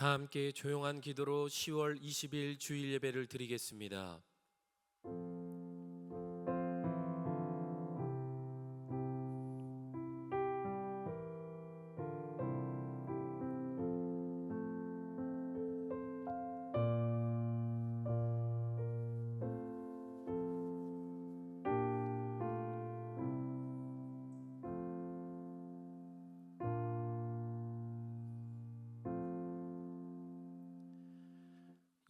다 함께 조용한 기도로 10월 20일 주일 예배를 드리겠습니다.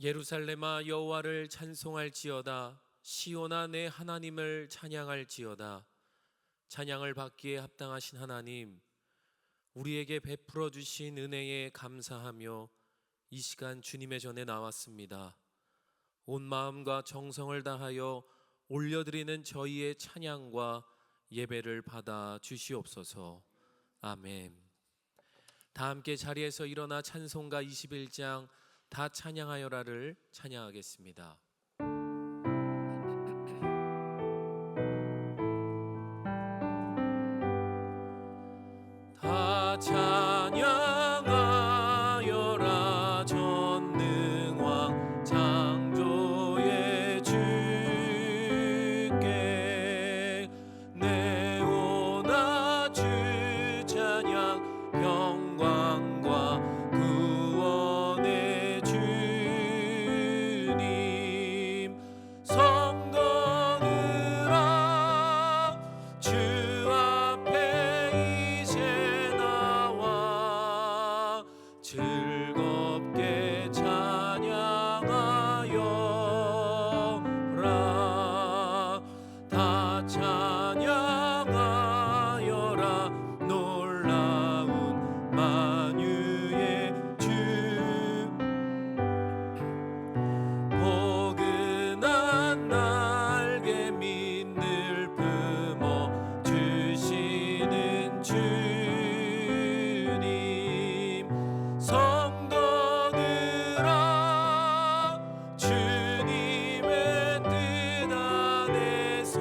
예루살렘아 여호와를 찬송할지어다. 시온아 내 하나님을 찬양할지어다. 찬양을 받기에 합당하신 하나님, 우리에게 베풀어 주신 은혜에 감사하며 이 시간 주님의 전에 나왔습니다. 온 마음과 정성을 다하여 올려드리는 저희의 찬양과 예배를 받아 주시옵소서. 아멘. 다 함께 자리에서 일어나 찬송가 21장 다 찬양하여라를 찬양하겠습니다. 다 찬양하여라 전능왕 창조의 주께 내오나 주 찬양 영광과 구원의 주님 성도들아 주 앞에 이제 나와 즐겁게 찬양하여라. 다 찬양하여라 놀라운 만유의 주 포근한 날개 밑을 품어 주시는 주님 성도들아 주님의 뜻 안에서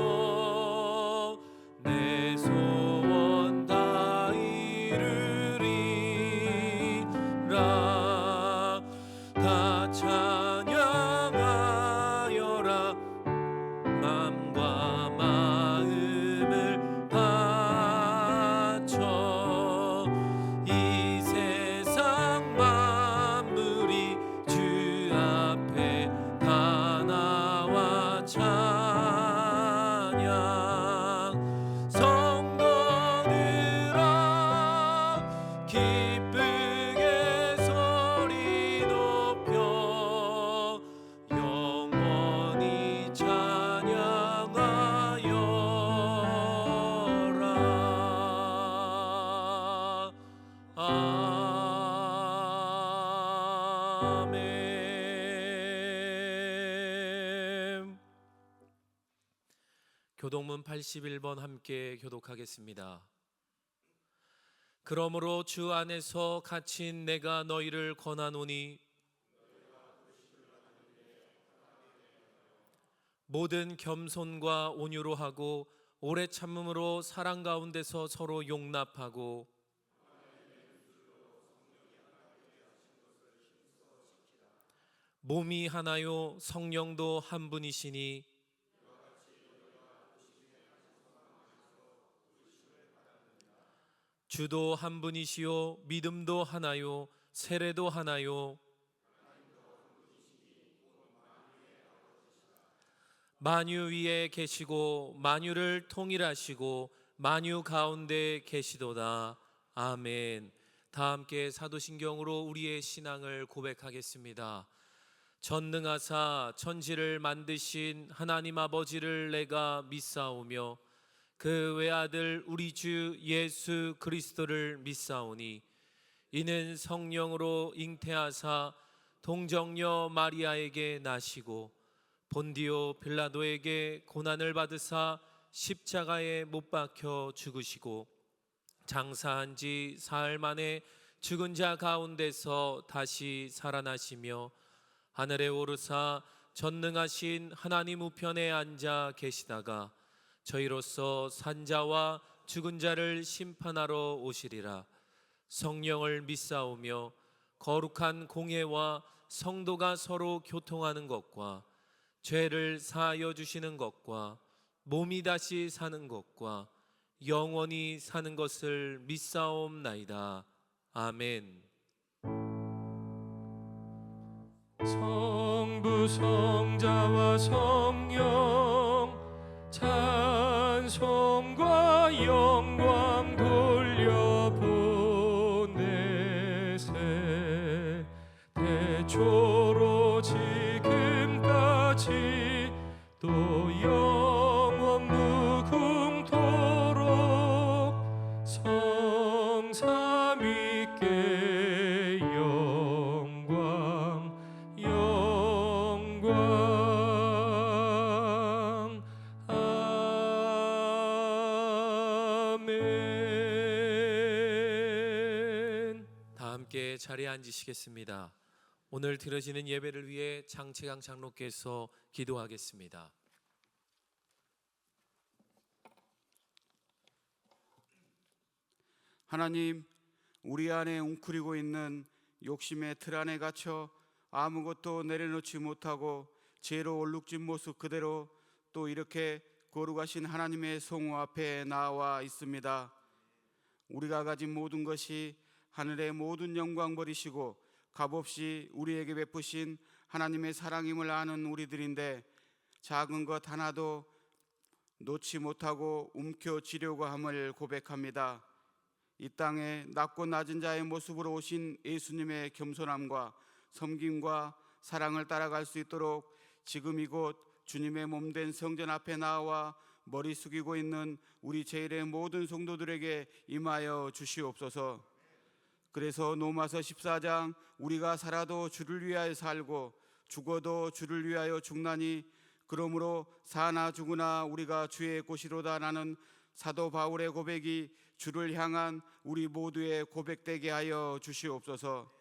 내 소원 다 이루리라. 다 찬양하여라 마음과 마음을 바쳐 이 세상 만물이 주 앞에 다 나와 찬양 성도들아 기쁘게 소리 높여 영원히 찬양하여라. 아멘. 교동문 81번 함께 교독하겠습니다. 그러므로 주 안에서 갇힌 내가 너희를 권하노니 모든 겸손과 온유로 하고 오래 참음으로 사랑 가운데서 서로 용납하고 몸이 하나요 성령도 한 분이시니 주도 한 분이시요 믿음도 하나요 세례도 하나요 만유 위에 계시고 만유를 통일하시고 만유 가운데 계시도다. 아멘. 다 함께 사도신경으로 우리의 신앙을 고백하겠습니다. 전능하사 천지를 만드신 하나님 아버지를 내가 믿사오며 그 외아들 우리 주 예수 그리스도를 믿사오니 이는 성령으로 잉태하사 동정녀 마리아에게 나시고 본디오 빌라도에게 고난을 받으사 십자가에 못 박혀 죽으시고 장사한 지 사흘 만에 죽은 자 가운데서 다시 살아나시며 하늘에 오르사 전능하신 하나님 우편에 앉아 계시다가 저희로서 산자와 죽은 자를 심판하러 오시리라. 성령을 믿사오며 거룩한 공예와 성도가 서로 교통하는 것과 죄를 사하여 주시는 것과 몸이 다시 사는 것과 영원히 사는 것을 믿사옵나이다. 아멘. 성부 성자와 성령 찬송과 영광 돌려보내세. 대초로 지금까지 또 영원 무궁토록 성삼위께 영광 아멘. 다 함께 자리에 앉으시겠습니다. 오늘 드려지는 예배를 위해 장채강 장로께서 기도하겠습니다. 하나님, 우리 안에 웅크리고 있는 욕심의 틀 안에 갇혀 아무것도 내려놓지 못하고 죄로 얼룩진 모습 그대로 또 이렇게 거룩하신 하나님의 성호 앞에 나와 있습니다. 우리가 가진 모든 것이 하늘의 모든 영광 버리시고 값없이 우리에게 베푸신 하나님의 사랑임을 아는 우리들인데 작은 것 하나도 놓지 못하고 움켜쥐려고 함을 고백합니다. 이 땅에 낮고 낮은 자의 모습으로 오신 예수님의 겸손함과 섬김과 사랑을 따라갈 수 있도록 지금 이곳 주님의 몸된 성전 앞에 나와 머리 숙이고 있는 우리 제일의 모든 성도들에게 임하여 주시옵소서. 그래서 로마서 14장 우리가 살아도 주를 위하여 살고 죽어도 주를 위하여 죽나니 그러므로 사나 죽으나 우리가 주의 것이로다 라는 사도 바울의 고백이 주를 향한 우리 모두의 고백되게 하여 주시옵소서.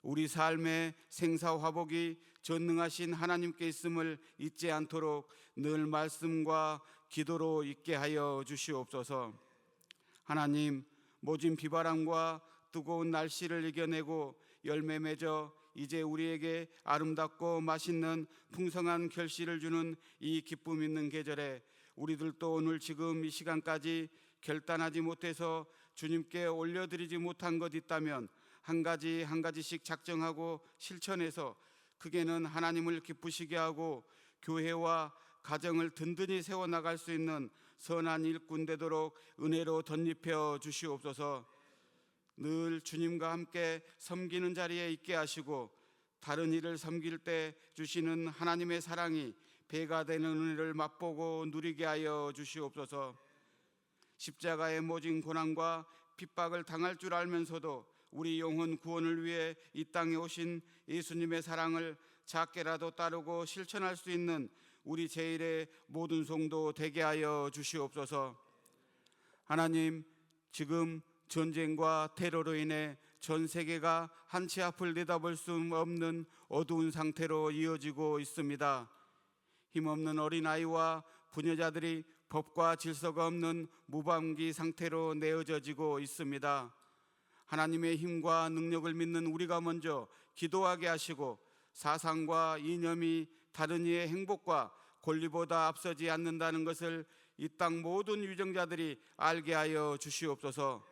우리 삶의 생사화복이 전능하신 하나님께 있음을 잊지 않도록 늘 말씀과 기도로 있게 하여 주시옵소서. 하나님, 모진 비바람과 뜨거운 날씨를 이겨내고 열매 맺어 이제 우리에게 아름답고 맛있는 풍성한 결실을 주는 이 기쁨 있는 계절에 우리들도 오늘 지금 이 시간까지 결단하지 못해서 주님께 올려드리지 못한 것 있다면 한 가지 한 가지씩 작정하고 실천해서 크게는 하나님을 기쁘시게 하고 교회와 가정을 든든히 세워나갈 수 있는 선한 일꾼 되도록 은혜로 덧입혀 주시옵소서. 늘 주님과 함께 섬기는 자리에 있게 하시고 다른 일을 섬길 때 주시는 하나님의 사랑이 배가 되는 은혜를 맛보고 누리게 하여 주시옵소서. 십자가의 모진 고난과 핍박을 당할 줄 알면서도 우리 영혼 구원을 위해 이 땅에 오신 예수님의 사랑을 작게라도 따르고 실천할 수 있는 우리 제일의 모든 성도 되게 하여 주시옵소서. 하나님, 지금 전쟁과 테러로 인해 전 세계가 한치 앞을 내다볼 수 없는 어두운 상태로 이어지고 있습니다. 힘없는 어린아이와 부녀자들이 법과 질서가 없는 무방비 상태로 내어져지고 있습니다. 하나님의 힘과 능력을 믿는 우리가 먼저 기도하게 하시고 사상과 이념이 다른 이의 행복과 권리보다 앞서지 않는다는 것을 이 땅 모든 유정자들이 알게 하여 주시옵소서.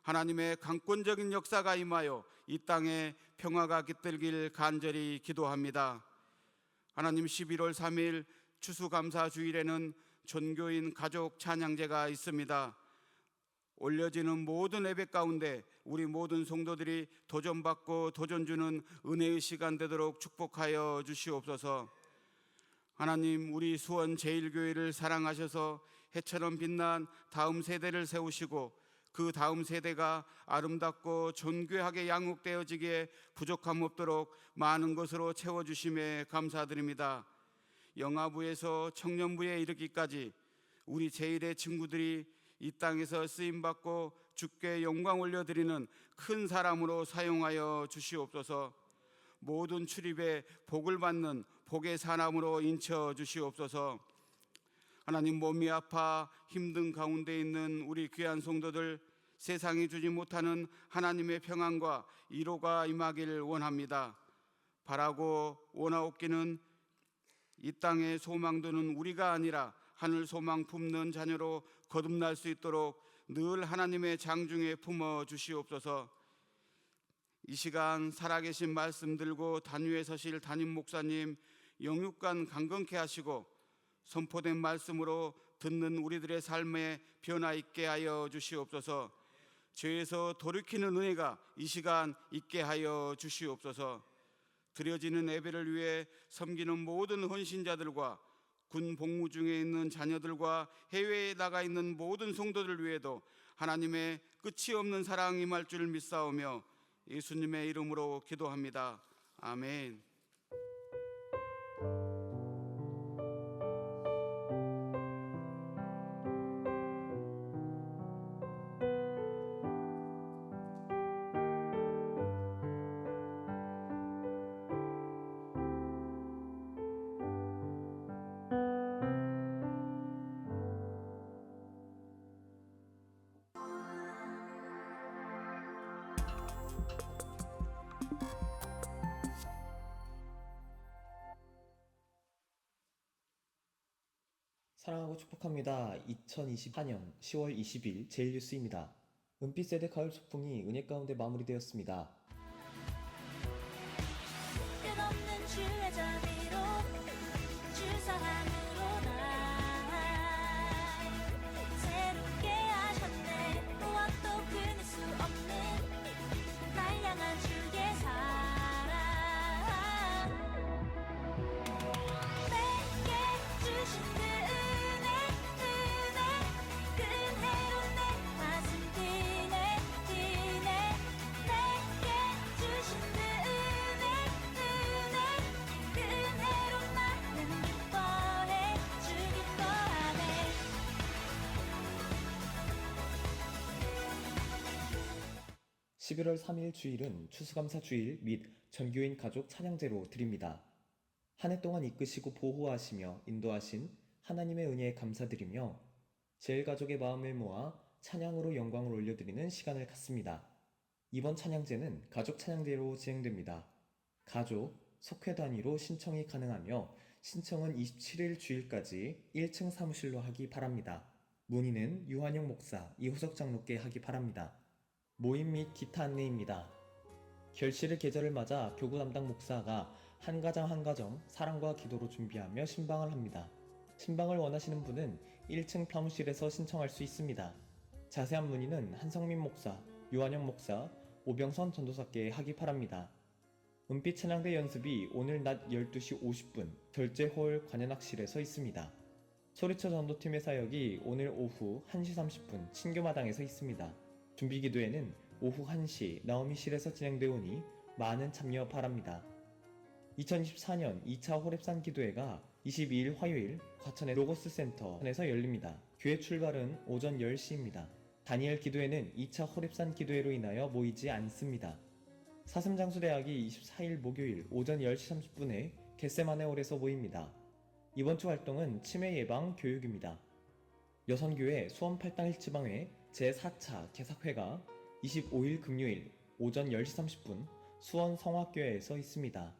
하나님의 강권적인 역사가 임하여 이 땅에 평화가 깃들길 간절히 기도합니다. 하나님, 11월 3일 추수감사주일에는 전교인 가족 찬양제가 있습니다. 올려지는 모든 예배 가운데 우리 모든 성도들이 도전받고 도전주는 은혜의 시간 되도록 축복하여 주시옵소서. 하나님, 우리 수원 제일교회를 사랑하셔서 해처럼 빛난 다음 세대를 세우시고 그 다음 세대가 아름답고 존귀하게 양육되어지기에 부족함 없도록 많은 것으로 채워주심에 감사드립니다. 영아부에서 청년부에 이르기까지 우리 제일의 친구들이 이 땅에서 쓰임받고 주께 영광 올려드리는 큰 사람으로 사용하여 주시옵소서. 모든 출입에 복을 받는 복의 사람으로 인쳐 주시옵소서. 하나님, 몸이 아파 힘든 가운데 있는 우리 귀한 성도들 세상이 주지 못하는 하나님의 평안과 위로가 임하기를 원합니다. 바라고 원하옵기는 이 땅에 소망 두는 우리가 아니라 하늘 소망 품는 자녀로 거듭날 수 있도록 늘 하나님의 장중에 품어 주시옵소서. 이 시간 살아계신 말씀 들고 단위에 서실 담임 목사님 영육간 강건케 하시고 선포된 말씀으로 듣는 우리들의 삶에 변화 있게 하여 주시옵소서. 죄에서 돌이키는 은혜가 이 시간 있게 하여 주시옵소서. 드려지는 예배를 위해 섬기는 모든 헌신자들과 군 복무 중에 있는 자녀들과 해외에 나가 있는 모든 성도들 위에도 하나님의 끝이 없는 사랑이 임할 줄 믿사오며 예수님의 이름으로 기도합니다. 아멘. 사랑하고 축복합니다. 2024년 10월 20일 제일뉴스입니다. 은빛세대 가을 소풍이 은혜 가운데 마무리되었습니다. 끝없는 주의 자비로 주 사랑으로 날 새롭게 하셨네. 무엇도 끊을 수 없는 날 향한 주의 사랑 내게 주신 그 은혜로 내 가슴 뛰네 내게 주신 그 은혜로 나는 기뻐해 주 기뻐하네. 11월 3일 주일은 추수감사 주일 및 전교인 가족 찬양제로 드립니다. 한 해 동안 이끄시고 보호하시며 인도하신 하나님의 은혜에 감사드리며 제일가족의 마음을 모아 찬양으로 영광을 올려드리는 시간을 갖습니다. 이번 찬양제는 가족 찬양제로 진행됩니다. 가족, 속회 단위로 신청이 가능하며 신청은 27일 주일까지 1층 사무실로 하기 바랍니다. 문의는 유한영 목사, 이호석 장로께 하기 바랍니다. 모임 및 기타 안내입니다. 결실의 계절을 맞아 교구 담당 목사가 한 가정 한 가정 사랑과 기도로 준비하며 신방을 합니다. 신방을 원하시는 분은 1층 사무실에서 신청할 수 있습니다. 자세한 문의는 한성민 목사, 유한영 목사, 오병선 전도사께 하기 바랍니다. 은빛 찬양대 연습이 오늘 낮 12시 50분 결제홀 관현악실에서 있습니다. 소리쳐 전도팀의 사역이 오늘 오후 1시 30분 친교마당에서 있습니다. 준비기도회는 오후 1시 나오미실에서 진행되오니 많은 참여 바랍니다. 2024년 2차 호랩산 기도회가 22일 화요일 과천의 로고스 센터에서 열립니다. 교회 출발은 오전 10시입니다. 다니엘 기도회는 2차 호랩산 기도회로 인하여 모이지 않습니다. 사슴장수대학이 24일 목요일 오전 10시 30분에 겟세마네홀에서 모입니다. 이번 주 활동은 치매 예방 교육입니다. 여선교회 수원 팔당일지방회 제4차 개사회가 25일 금요일 오전 10시 30분 수원 성화교회에서 있습니다.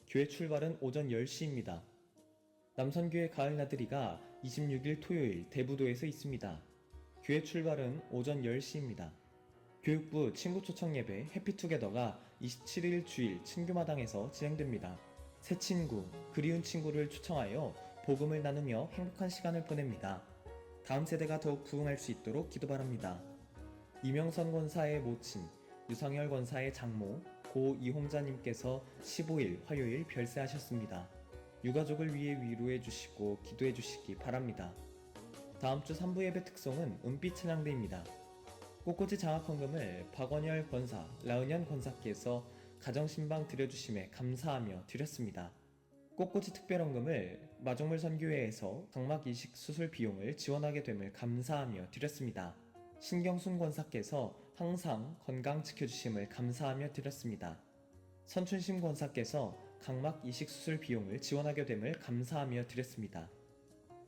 교회 출발은 오전 10시입니다. 남선교회 가을나들이가 26일 토요일 대부도에서 있습니다. 교회 출발은 오전 10시입니다. 교육부 친구초청예배 해피투게더가 27일 주일 친교마당에서 진행됩니다. 새 친구, 그리운 친구를 초청하여 복음을 나누며 행복한 시간을 보냅니다. 다음 세대가 더욱 부흥할 수 있도록 기도 바랍니다. 이명선 권사의 모친, 유상열 권사의 장모, 고 이홍자님께서 15일 화요일 별세하셨습니다. 유가족을 위해 위로해 주시고 기도해 주시기 바랍니다. 다음 주 3부 예배 특송은 은빛 찬양대입니다. 꽃꽂이 장학헌금을 박원열 권사, 라은현 권사께서 가정신방 드려주심에 감사하며 드렸습니다. 꽃꽂이 특별헌금을 마종물 선교회에서 각막 이식 수술 비용을 지원하게 됨을 감사하며 드렸습니다. 신경순 권사께서 항상 건강 지켜주심을 감사하며 드렸습니다. 선춘심 권사께서 각막 이식 수술 비용을 지원하게 됨을 감사하며 드렸습니다.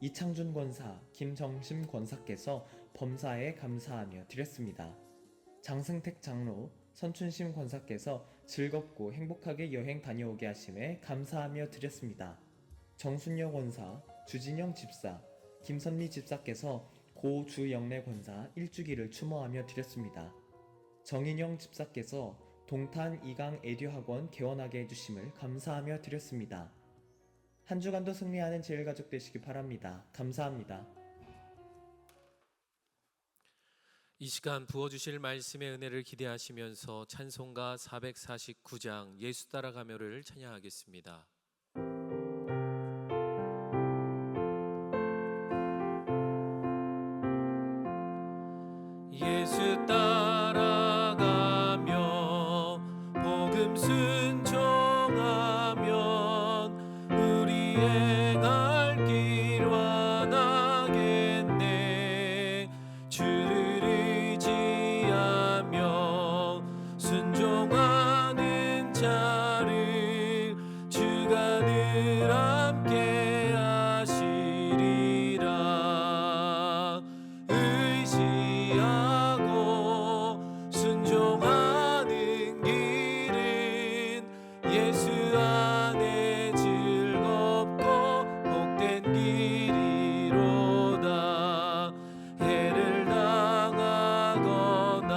이창준 권사, 김정심 권사께서 범사에 감사하며 드렸습니다. 장승택 장로, 선춘심 권사께서 즐겁고 행복하게 여행 다녀오게 하심에 감사하며 드렸습니다. 정순여 권사, 주진영 집사, 김선미 집사께서 고 주영래 권사 일주기를 추모하며 드렸습니다. 정인영 집사께서 동탄 이강 에듀학원 개원하게 해주심을 감사하며 드렸습니다. 한 주간도 승리하는 제일가족 되시기 바랍니다. 감사합니다. 이 시간 부어주실 말씀의 은혜를 기대하시면서 찬송가 449장 예수 따라가며를 찬양하겠습니다. 예수 따라가며 복음 순종하면 우리의 갈 길 완하겠네. 주를 의지하며 순종하는 자를 주가 늘 함께 하시리라. 의지하고 순종하는 길은 예수 안에 즐겁고 복된 길이로다. 해를 당하거나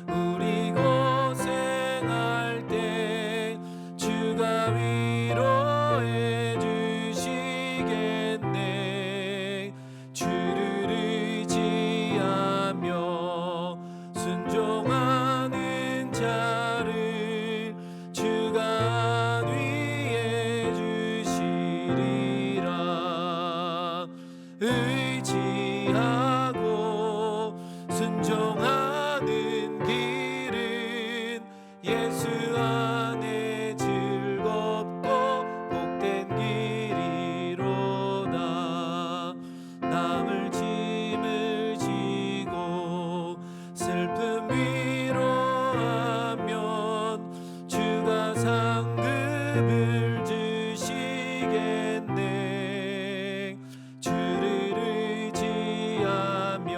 우리 고생할 때 주가 위로해 주시겠네. 주를 의지하며 순종하는 자를 주가 위해 주시리라. 의지하고 순종하는 길은 예수 안에 즐겁고 복된 길이로다. 남을 짐을 지고 슬픔 위로하면 주가 상급을 주시겠네. 주를 의지하며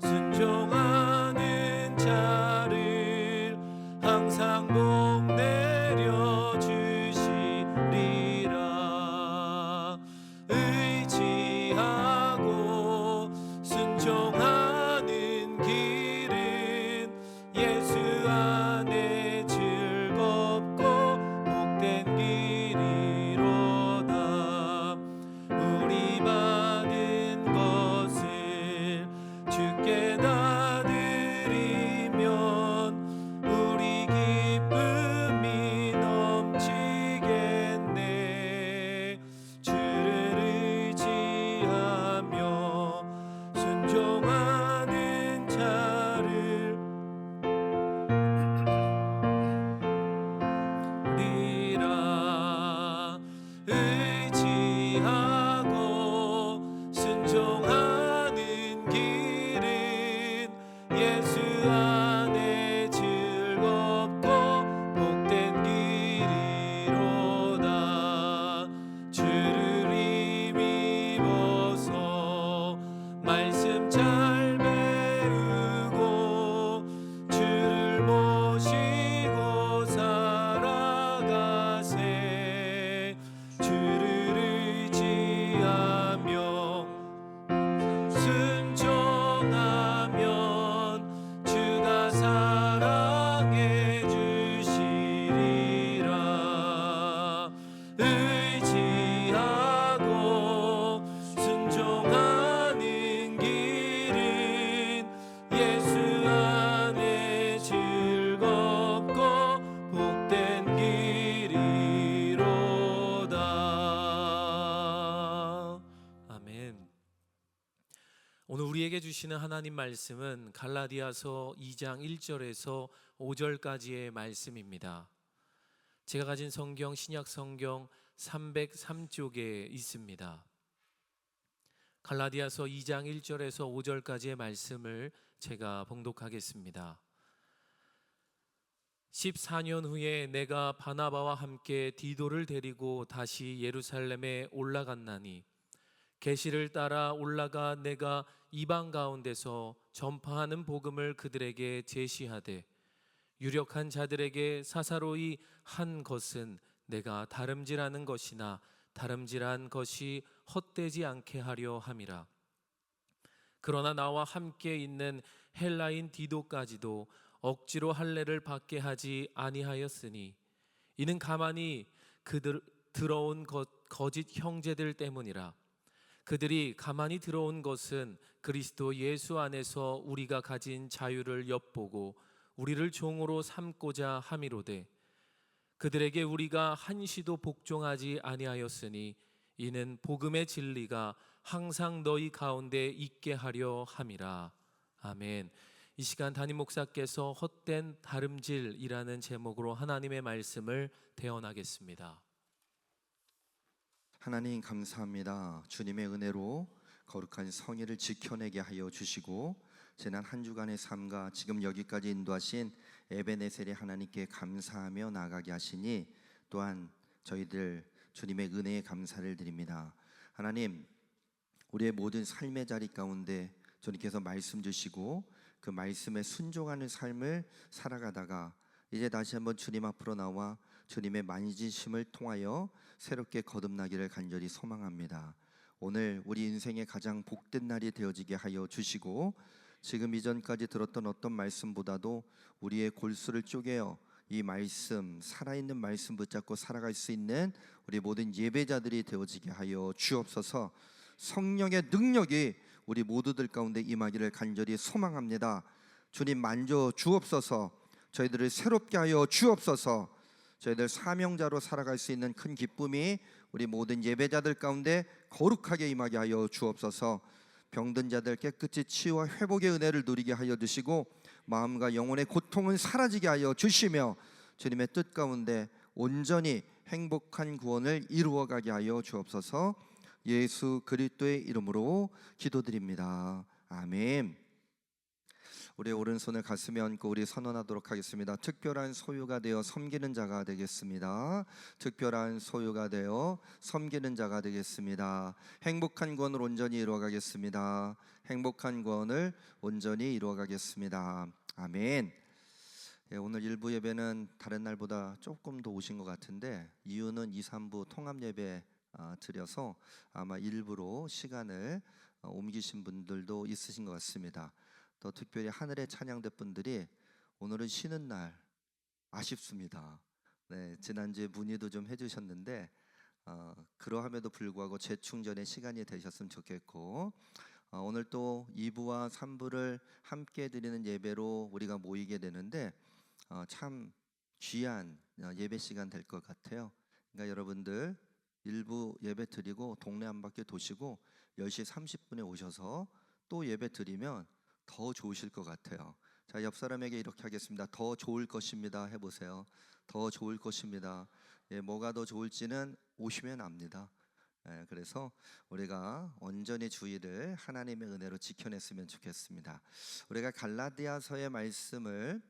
순종하는 자를 항상 복 내려 주시리라. 의지하고 순종하는 길은 예수 안에 즐겁고 복된 길이로다. 우리 받은 것을 주께 다 드리면 우리 기쁨이 넘치겠네. 주를 의지하며 순종하는 자를 리라. 의지하고 순종하는 길은 예수 안에 즐겁고 복된 길이로다. 주를 힘입어서 말씀 잘 배우고 주를 모시고 살아가세. 주를 의지하며 순종하면 주가 사랑해 주시리라. 의지하고 순종하는 길은 예수 안에 즐겁고 복된 길이로다. 아멘. 오늘 우리에게 주시는 하나님 말씀은 갈라디아서 2장 1절에서 5절까지의 말씀입니다. 제가 가진 성경 신약 성경 303쪽에 있습니다. 갈라디아서 2장 1절에서 5절까지의 말씀을 제가 봉독하겠습니다. 14년 후에 내가 바나바와 함께 디도를 데리고 다시 예루살렘에 올라갔나니 계시를 따라 올라가 내가 이방 가운데서 전파하는 복음을 그들에게 제시하되 유력한 자들에게 사사로이 한 것은 내가 다름질하는 것이나 다름질한 것이 헛되지 않게 하려 함이라. 그러나 나와 함께 있는 헬라인 디도까지도 억지로 할례를 받게 하지 아니하였으니 이는 가만히 그들 들어온 거짓 형제들 때문이라. 그들이 가만히 들어온 것은 그리스도 예수 안에서 우리가 가진 자유를 엿보고 우리를 종으로 삼고자 함이로되 그들에게 우리가 한시도 복종하지 아니하였으니 이는 복음의 진리가 항상 너희 가운데 있게 하려 함이라. 아멘. 이 시간 담임 목사께서 헛된 다름질이라는 제목으로 하나님의 말씀을 대언하겠습니다. 하나님 감사합니다. 주님의 은혜로 거룩한 성의를 지켜내게 하여 주시고 지난 한 주간의 삶과 지금 여기까지 인도하신 에베네셀의 하나님께 감사하며 나아가게 하시니 또한 저희들 주님의 은혜에 감사를 드립니다. 하나님, 우리의 모든 삶의 자리 가운데 주님께서 말씀 주시고 그 말씀에 순종하는 삶을 살아가다가 이제 다시 한번 주님 앞으로 나와 주님의 만지심을 통하여 새롭게 거듭나기를 간절히 소망합니다. 오늘 우리 인생의 가장 복된 날이 되어지게 하여 주시고 지금 이전까지 들었던 어떤 말씀보다도 우리의 골수를 쪼개어 이 말씀, 살아있는 말씀 붙잡고 살아갈 수 있는 우리 모든 예배자들이 되어지게 하여 주옵소서. 성령의 능력이 우리 모두들 가운데 임하기를 간절히 소망합니다. 주님 만져 주옵소서. 저희들을 새롭게 하여 주옵소서. 저희들 사명자로 살아갈 수 있는 큰 기쁨이 우리 모든 예배자들 가운데 거룩하게 임하게 하여 주옵소서. 병든 자들 깨끗이 치유와 회복의 은혜를 누리게 하여 주시고 마음과 영혼의 고통은 사라지게 하여 주시며 주님의 뜻 가운데 온전히 행복한 구원을 이루어가게 하여 주옵소서. 예수 그리스도의 이름으로 기도드립니다. 아멘. 우리 오른손을 가슴에 얹고 우리 선언하도록 하겠습니다. 특별한 소유가 되어 섬기는 자가 되겠습니다. 특별한 소유가 되어 섬기는 자가 되겠습니다. 행복한 구원을 온전히 이루어가겠습니다. 행복한 구원을 온전히 이루어가겠습니다. 아멘. 오늘 일부 예배는 다른 날보다 조금 더 오신 것 같은데 이유는 2, 3부 통합 예배 드려서 아마 일부러 시간을 옮기신 분들도 있으신 것 같습니다. 또 특별히 하늘의 찬양대 분들이 오늘은 쉬는 날 아쉽습니다. 네, 지난주에 문의도 좀 해주셨는데 그러함에도 불구하고 재충전의 시간이 되셨으면 좋겠고 오늘 또 2부와 3부를 함께 드리는 예배로 우리가 모이게 되는데 참 귀한 예배 시간 될 것 같아요. 그러니까 여러분들 1부 예배 드리고 동네 한 바퀴 도시고 10시 30분에 오셔서 또 예배 드리면 더 좋으실 것 같아요. 자, 옆 사람에게 이렇게 하겠습니다. 더 좋을 것입니다. 해보세요. 더 좋을 것입니다. 뭐가 더 좋을지는 오시면 압니다. 그래서 우리가 온전히 주의를 하나님의 은혜로 지켜냈으면 좋겠습니다. 우리가 갈라디아서의 말씀을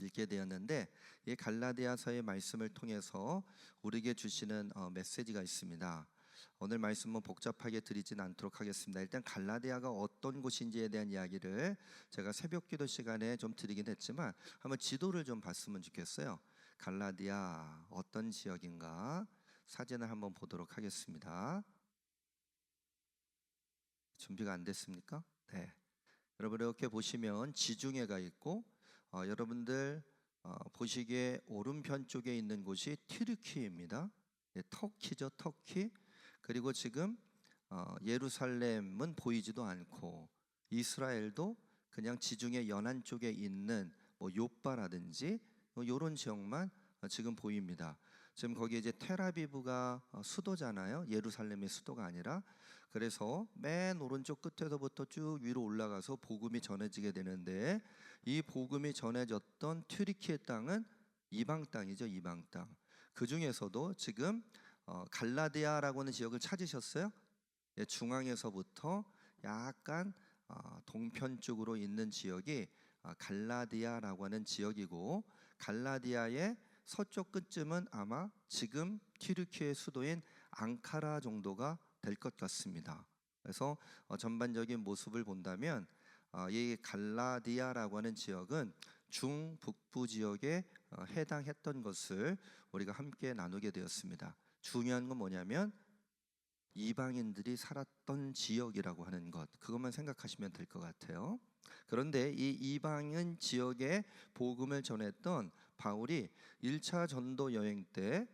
읽게 되었는데 이 갈라디아서의 말씀을 통해서 우리에게 주시는 메시지가 있습니다. 오늘 말씀은 복잡하게 드리진 않도록 하겠습니다. 일단 갈라디아가 어떤 곳인지에 대한 이야기를 제가 새벽 기도 시간에 좀 드리긴 했지만 한번 지도를 좀 봤으면 좋겠어요. 갈라디아 어떤 지역인가 사진을 한번 보도록 하겠습니다. 준비가 안 됐습니까? 네. 여러분 이렇게 보시면 지중해가 있고 여러분들 보시기에 오른편 쪽에 있는 곳이 튀르키예입니다. 네, 터키죠, 터키. 그리고 지금 예루살렘은 보이지도 않고 이스라엘도 그냥 지중해 연안 쪽에 있는 뭐 요빠라든지 이런 지역만 지금 보입니다. 지금 거기 이제 텔아비브가 수도잖아요. 예루살렘의 수도가 아니라. 그래서 맨 오른쪽 끝에서부터 쭉 위로 올라가서 복음이 전해지게 되는데 이 복음이 전해졌던 튀르키예 땅은 이방 땅이죠. 이방 땅. 그 중에서도 지금 갈라디아라고 하는 지역을 찾으셨어요? 예, 중앙에서부터 약간 동편 쪽으로 있는 지역이 갈라디아라고 하는 지역이고 갈라디아의 서쪽 끝쯤은 아마 지금 튀르키예 수도인 앙카라 정도가 될 것 같습니다. 그래서 전반적인 모습을 본다면 이 갈라디아라고 하는 지역은 중북부 지역에 해당했던 것을 우리가 함께 나누게 되었습니다. 중요한 건 뭐냐면 이방인들이 살았던 지역이라고 하는 것, 그것만 생각하시면 될 것 같아요. 그런데 이 이방인 지역에 복음을 전했던 바울이 1차 전도 여행 때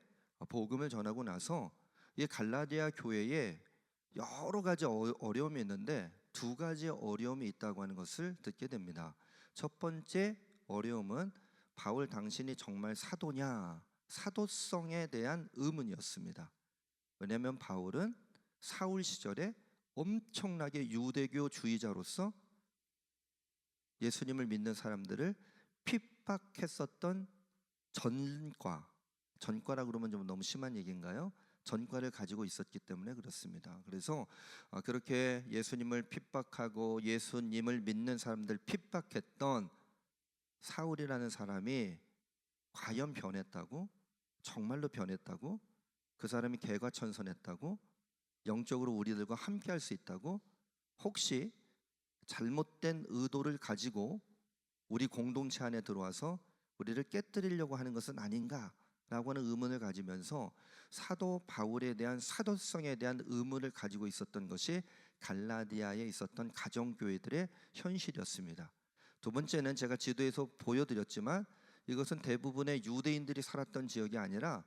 복음을 전하고 나서 이 갈라디아 교회에 여러 가지 어려움이 있는데 두 가지 어려움이 있다고 하는 것을 듣게 됩니다. 첫 번째 어려움은 바울 당신이 정말 사도냐, 사도성에 대한 의문이었습니다. 왜냐하면 바울은 사울 시절에 엄청나게 유대교주의자로서 예수님을 믿는 사람들을 핍박했었던 전과라 그러면 좀 너무 심한 얘기인가요? 전과를 가지고 있었기 때문에 그렇습니다. 그래서 그렇게 예수님을 핍박하고 예수님을 믿는 사람들 핍박했던 사울이라는 사람이 과연 변했다고? 정말로 변했다고? 그 사람이 개과천선했다고? 영적으로 우리들과 함께 할 수 있다고? 혹시 잘못된 의도를 가지고 우리 공동체 안에 들어와서 우리를 깨뜨리려고 하는 것은 아닌가라고 하는 의문을 가지면서 사도 바울에 대한 사도성에 대한 의문을 가지고 있었던 것이 갈라디아에 있었던 가정교회들의 현실이었습니다. 두 번째는 제가 지도에서 보여드렸지만 이것은 대부분의 유대인들이 살았던 지역이 아니라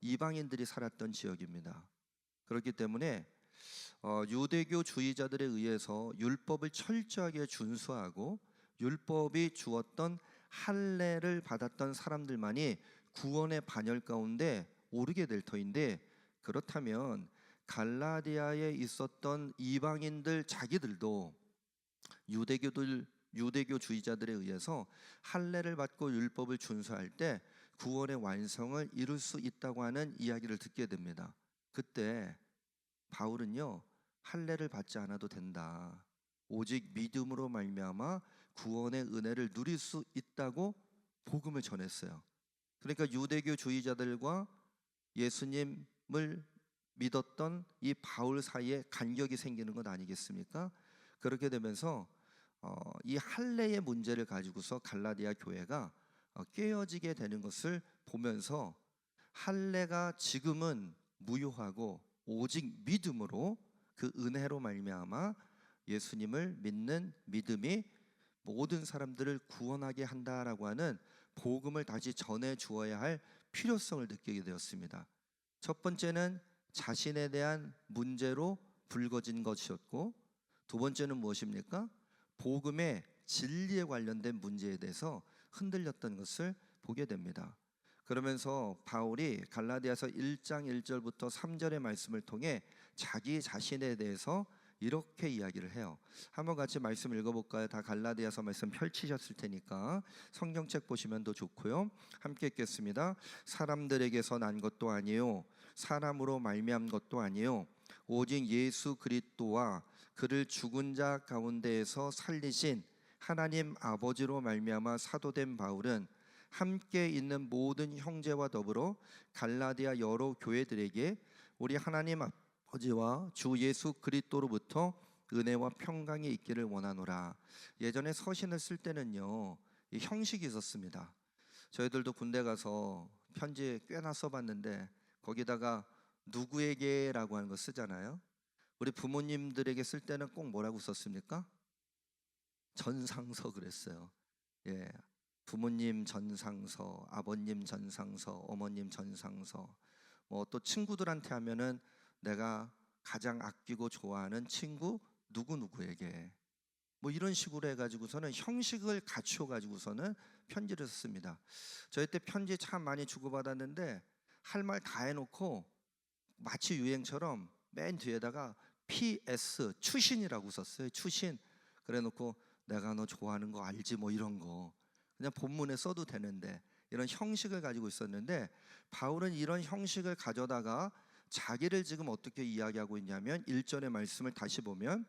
이방인들이 살았던 지역입니다. 그렇기 때문에 유대교주의자들에 의해서 율법을 철저하게 준수하고 율법이 주었던 할례를 받았던 사람들만이 구원의 반열 가운데 오르게 될 터인데, 그렇다면 갈라디아에 있었던 이방인들 자기들도 유대교주의자들에 의해서 할례를 받고 율법을 준수할 때 구원의 완성을 이룰 수 있다고 하는 이야기를 듣게 됩니다. 그때 바울은요, 할례를 받지 않아도 된다, 오직 믿음으로 말미암아 구원의 은혜를 누릴 수 있다고 복음을 전했어요. 그러니까 유대교주의자들과 예수님을 믿었던 이 바울 사이에 간격이 생기는 것 아니겠습니까? 그렇게 되면서 이 할례의 문제를 가지고서 갈라디아 교회가 깨어지게 되는 것을 보면서 할례가 지금은 무효하고 오직 믿음으로 그 은혜로 말미암아 예수님을 믿는 믿음이 모든 사람들을 구원하게 한다라고 하는 복음을 다시 전해 주어야 할 필요성을 느끼게 되었습니다. 첫 번째는 자신에 대한 문제로 불거진 것이었고, 두 번째는 무엇입니까? 복음의 진리에 관련된 문제에 대해서 흔들렸던 것을 보게 됩니다. 그러면서 바울이 갈라디아서 1장 1절부터 3절의 말씀을 통해 자기 자신에 대해서 이렇게 이야기를 해요. 한번 같이 말씀 읽어볼까요? 다 갈라디아서 말씀 펼치셨을 테니까 성경책 보시면 더 좋고요. 함께 읽겠습니다. 사람들에게서 난 것도 아니요, 사람으로 말미암은 것도 아니요, 오직 예수 그리스도와 그를 죽은 자 가운데에서 살리신 하나님 아버지로 말미암아 사도된 바울은 함께 있는 모든 형제와 더불어 갈라디아 여러 교회들에게 우리 하나님 아버지와 주 예수 그리스도로부터 은혜와 평강이 있기를 원하노라. 예전에 서신을 쓸 때는요, 이 형식이 있었습니다. 저희들도 군대 가서 편지 꽤나 써봤는데 거기다가 누구에게라고 하는 거 쓰잖아요. 우리 부모님들에게 쓸 때는 꼭 뭐라고 썼습니까? 전상서 그랬어요. 예, 부모님 전상서, 아버님 전상서, 어머님 전상서. 뭐 또 친구들한테 하면은 내가 가장 아끼고 좋아하는 친구 누구누구에게, 뭐 이런 식으로 해가지고서는 형식을 갖추어 가지고서는 편지를 썼습니다. 저희 때 편지 참 많이 주고받았는데 할 말 다 해놓고 마치 유행처럼 맨 뒤에다가 PS 추신이라고 썼어요. 추신. 그래놓고 내가 너 좋아하는 거 알지, 뭐 이런 거 그냥 본문에 써도 되는데 이런 형식을 가지고 있었는데, 바울은 이런 형식을 가져다가 자기를 지금 어떻게 이야기하고 있냐면 1절의 말씀을 다시 보면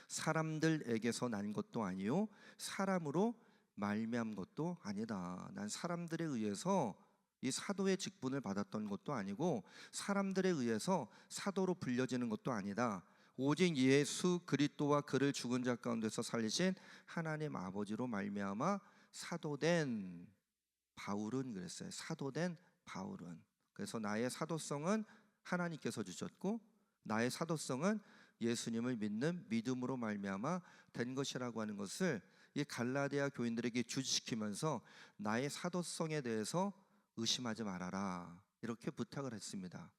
사람들에게서 난 것도 아니요, 사람으로 말미암은 것도 아니다. 난 사람들에 의해서 이 사도의 직분을 받았던 것도 아니고 사람들에 의해서 사도로 불려지는 것도 아니다. 오직 예수 그리스도와 그를 죽은 자 가운데서 살리신 하나님 아버지로 말미암아 사도된 바울은 그랬어요. 사도된 바울은. 그래서 나의 사도성은 하나님께서 주셨고 나의 사도성은 예수님을 믿는 믿음으로 말미암아 된 것이라고 하는 것을 이 갈라디아 교인들에게 주시키면서 나의 사도성에 대해서 의심하지 말아라 이렇게 부탁을 했습니다.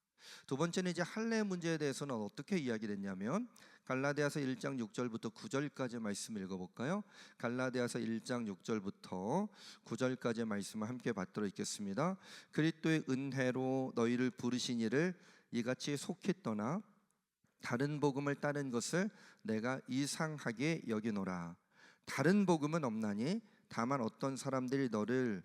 두 번째는 이제 할례 문제에 대해서는 어떻게 이야기됐냐면 갈라디아서 1장 6절부터 9절까지 말씀을 읽어볼까요? 갈라디아서 1장 6절부터 9절까지 말씀을 함께 받도록 읽겠습니다. 그리스도의 은혜로 너희를 부르신 이를 이같이 속히 떠나 다른 복음을 따른 것을 내가 이상하게 여기노라. 다른 복음은 없나니 다만 어떤 사람들이 너를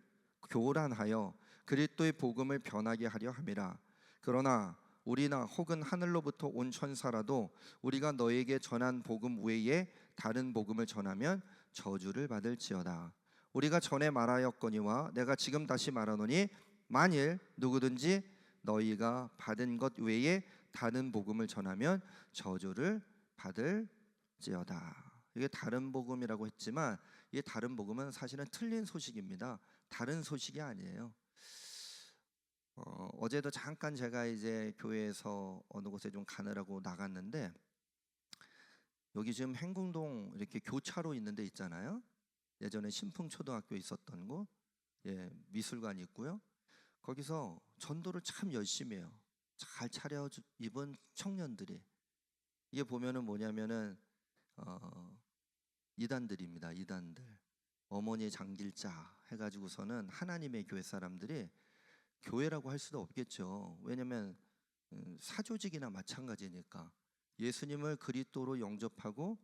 교란하여 그리스도의 복음을 변하게 하려 함이라. 그러나 우리나 혹은 하늘로부터 온 천사라도 우리가 너에게 전한 복음 외에 다른 복음을 전하면 저주를 받을지어다. 우리가 전에 말하였거니와 내가 지금 다시 말하노니 만일 누구든지 너희가 받은 것 외에 다른 복음을 전하면 저주를 받을지어다. 이게 다른 복음이라고 했지만 이 다른 복음은 사실은 틀린 소식입니다. 다른 소식이 아니에요. 어제도 잠깐 제가 이제 교회에서 어느 곳에 좀 가느라고 나갔는데 여기 지금 행궁동 이렇게 교차로 있는 데 있잖아요. 예전에 신풍초등학교 있었던 곳, 미술관 있고요. 거기서 전도를 참 열심히 해요. 잘 차려입은 청년들이. 이게 보면은 뭐냐면은 이단들입니다. 이단들. 어머니 장길자 해가지고서는 하나님의 교회 사람들이 교회라고 할 수도 없겠죠. 왜냐하면 사조직이나 마찬가지니까 예수님을 그리스도로 영접하고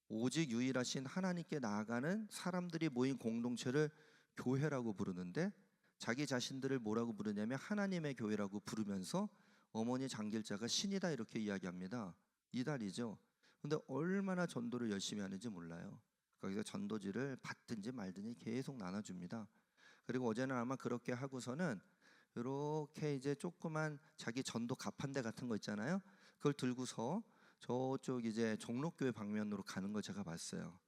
오직 유일하신 하나님께 나아가는 사람들이 모인 공동체를 교회라고 부르는데 자기 자신들을 뭐라고 부르냐면 하나님의 교회라고 부르면서 어머니 장길자가 신이다 이렇게 이야기합니다. 이단이죠. 근데 얼마나 전도를 열심히 하는지 몰라요. 거기서 전도지를 받든지 말든지 계속 나눠줍니다. 그리고 어제는 아마 그렇게 하고서는 이렇게 이제 조그만 자기 전도 가판대 같은 거 있잖아요. 그걸 들고서 저쪽 이제 종로교회 방면으로 가는 걸 제가 봤어요.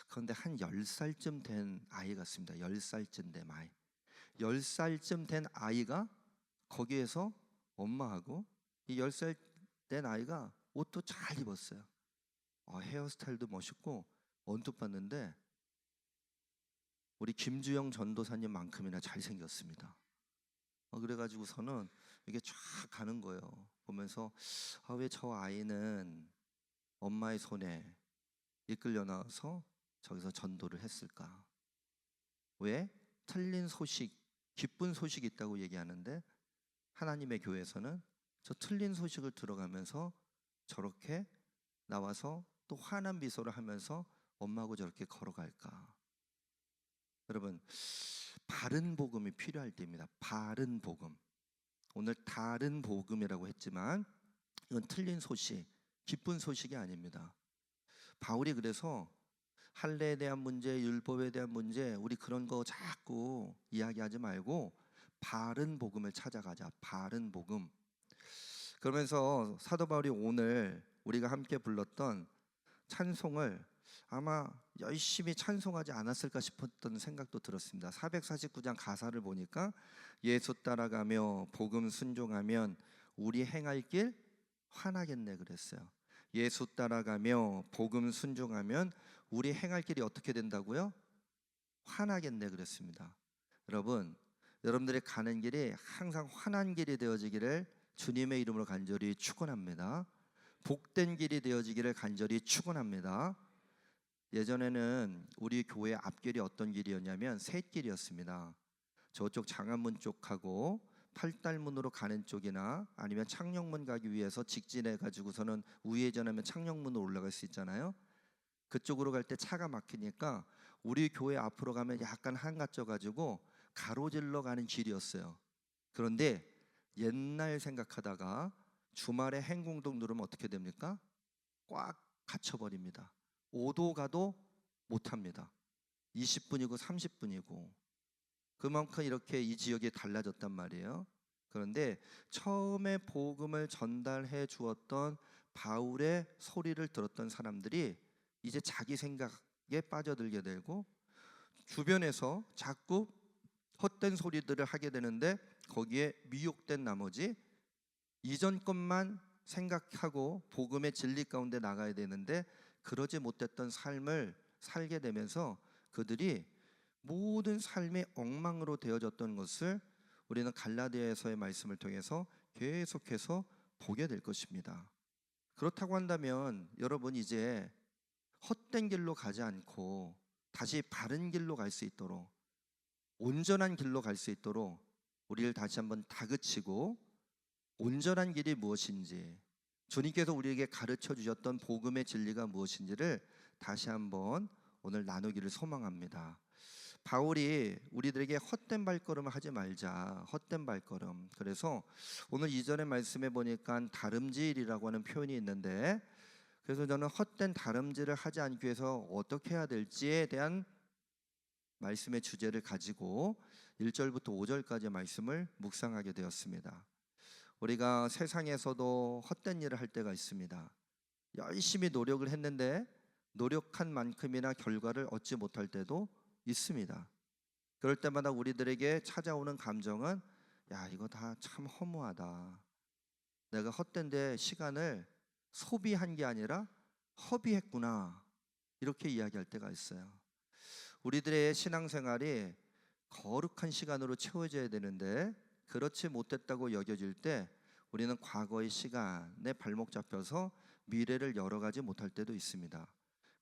그런데 한 10살쯤 된 아이 같습니다. 10살쯤 된 아이. 10살쯤 된 아이가 거기에서 엄마하고 이 10살 된 아이가 옷도 잘 입었어요. 헤어스타일도 멋있고 언뜻 봤는데 우리 김주영 전도사님만큼이나 잘생겼습니다. 그래가지고서는 이게 쫙 가는 거예요. 보면서 왜 저 아이는 엄마의 손에 이끌려 나와서 저기서 전도를 했을까? 왜? 틀린 소식, 기쁜 소식이 있다고 얘기하는데 하나님의 교회에서는 저 틀린 소식을 들어가면서 저렇게 나와서 또 환한 미소를 하면서 엄마하고 저렇게 걸어갈까? 여러분, 바른 복음이 필요할 때입니다. 바른 복음. 오늘 다른 복음이라고 했지만 이건 틀린 소식, 기쁜 소식이 아닙니다. 바울이 그래서 할례에 대한 문제, 율법에 대한 문제, 우리 그런 거 자꾸 이야기하지 말고 바른 복음을 찾아가자. 바른 복음. 그러면서 사도 바울이 오늘 우리가 함께 불렀던 찬송을 아마 열심히 찬송하지 않았을까 싶었던 생각도 들었습니다. 449장 가사를 보니까 예수 따라가며 복음 순종하면 우리 행할 길 환하겠네 그랬어요. 예수 따라가며 복음 순종하면 우리 행할 길이 어떻게 된다고요? 환하겠네 그랬습니다. 여러분들의 가는 길이 항상 환한 길이 되어지기를 주님의 이름으로 간절히 축원합니다. 복된 길이 되어지기를 간절히 축원합니다. 예전에는 우리 교회 앞길이 어떤 길이었냐면 셋길이었습니다. 저쪽 장안문 쪽하고 팔달문으로 가는 쪽이나 아니면 창녕문 가기 위해서 직진해 가지고서는 우회전하면 창녕문으로 올라갈 수 있잖아요. 그쪽으로 갈 때 차가 막히니까 우리 교회 앞으로 가면 약간 한가져 가지고 가로질러 가는 길이었어요. 그런데 옛날 생각하다가 주말에 행궁동 누르면 어떻게 됩니까? 꽉 갇혀버립니다. 5도 가도 못합니다. 20분이고 30분이고 그만큼 이렇게 이 지역이 달라졌단 말이에요. 그런데 처음에 복음을 전달해 주었던 바울의 소리를 들었던 사람들이 이제 자기 생각에 빠져들게 되고 주변에서 자꾸 헛된 소리들을 하게 되는데 거기에 미혹된 나머지 이전 것만 생각하고 복음의 진리 가운데 나가야 되는데 그러지 못했던 삶을 살게 되면서 그들이 모든 삶이 엉망으로 되어졌던 것을 우리는 갈라디아에서의 말씀을 통해서 계속해서 보게 될 것입니다. 그렇다고 한다면 여러분 이제 헛된 길로 가지 않고 다시 바른 길로 갈 수 있도록 온전한 길로 갈 수 있도록 우리를 다시 한번 다그치고 온전한 길이 무엇인지 주님께서 우리에게 가르쳐 주셨던 복음의 진리가 무엇인지를 다시 한번 오늘 나누기를 소망합니다. 바울이 우리들에게 헛된 발걸음을 하지 말자. 헛된 발걸음. 그래서 오늘 이전의 말씀에 보니까 다름질이라고 하는 표현이 있는데 그래서 저는 헛된 다름질을 하지 않기 위해서 어떻게 해야 될지에 대한 말씀의 주제를 가지고 1절부터 5절까지 말씀을 묵상하게 되었습니다. 우리가 세상에서도 헛된 일을 할 때가 있습니다. 열심히 노력을 했는데 노력한 만큼이나 결과를 얻지 못할 때도 있습니다. 그럴 때마다 우리들에게 찾아오는 감정은 야, 이거 다 참 허무하다. 내가 헛된 데 시간을 소비한 게 아니라 허비했구나. 이렇게 이야기할 때가 있어요. 우리들의 신앙생활이 거룩한 시간으로 채워져야 되는데 그렇지 못했다고 여겨질 때 우리는 과거의 시간에 발목 잡혀서 미래를 열어가지 못할 때도 있습니다.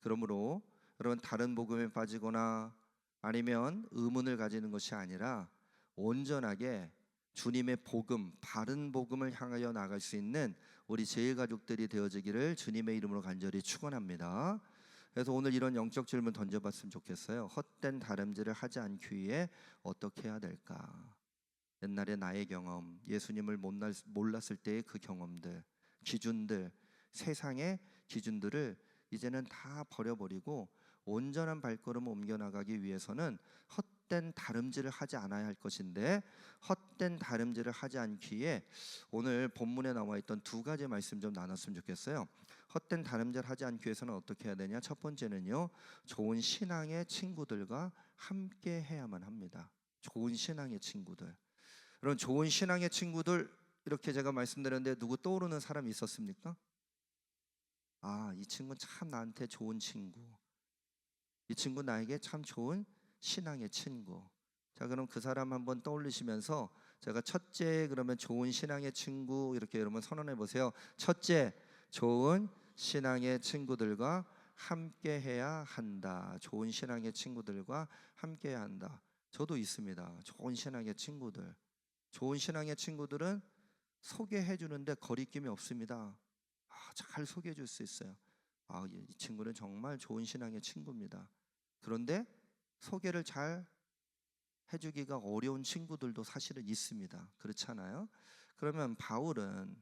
그러므로 여러분 다른 복음에 빠지거나 아니면 의문을 가지는 것이 아니라 온전하게 주님의 복음, 바른 복음을 향하여 나갈 수 있는 우리 제일가족들이 되어지기를 주님의 이름으로 간절히 축원합니다. 그래서 오늘 이런 영적 질문 던져봤으면 좋겠어요. 헛된 다름질을 하지 않기 위해 어떻게 해야 될까? 옛날에 나의 경험, 예수님을 몰랐을 때의 그 경험들, 기준들, 세상의 기준들을 이제는 다 버려버리고 온전한 발걸음을 옮겨나가기 위해서는 헛된 다름질을 하지 않아야 할 것인데 헛된 다름질을 하지 않기에 오늘 본문에 나와 있던 두 가지 말씀 좀 나눴으면 좋겠어요. 헛된 다름질 하지 않기 위해서는 어떻게 해야 되냐? 첫 번째는요, 좋은 신앙의 친구들과 함께 해야만 합니다. 좋은 신앙의 친구들. 그런 좋은 신앙의 친구들 이렇게 제가 말씀드렸는데 누구 떠오르는 사람이 있었습니까? 아, 이 친구는 참 나한테 좋은 친구. 이 친구 나에게 참 좋은 신앙의 친구. 자, 그럼 그 사람 한번 떠올리시면서 제가 첫째 그러면 좋은 신앙의 친구 이렇게 여러분 선언해 보세요. 첫째, 좋은 신앙의 친구들과 함께 해야 한다. 좋은 신앙의 친구들과 함께 해야 한다. 저도 있습니다. 좋은 신앙의 친구들. 좋은 신앙의 친구들은 소개해 주는데 거리낌이 없습니다. 잘 소개해 줄 수 있어요. 이 친구는 정말 좋은 신앙의 친구입니다. 그런데 소개를 잘 해주기가 어려운 친구들도 사실은 있습니다. 그렇잖아요? 그러면 바울은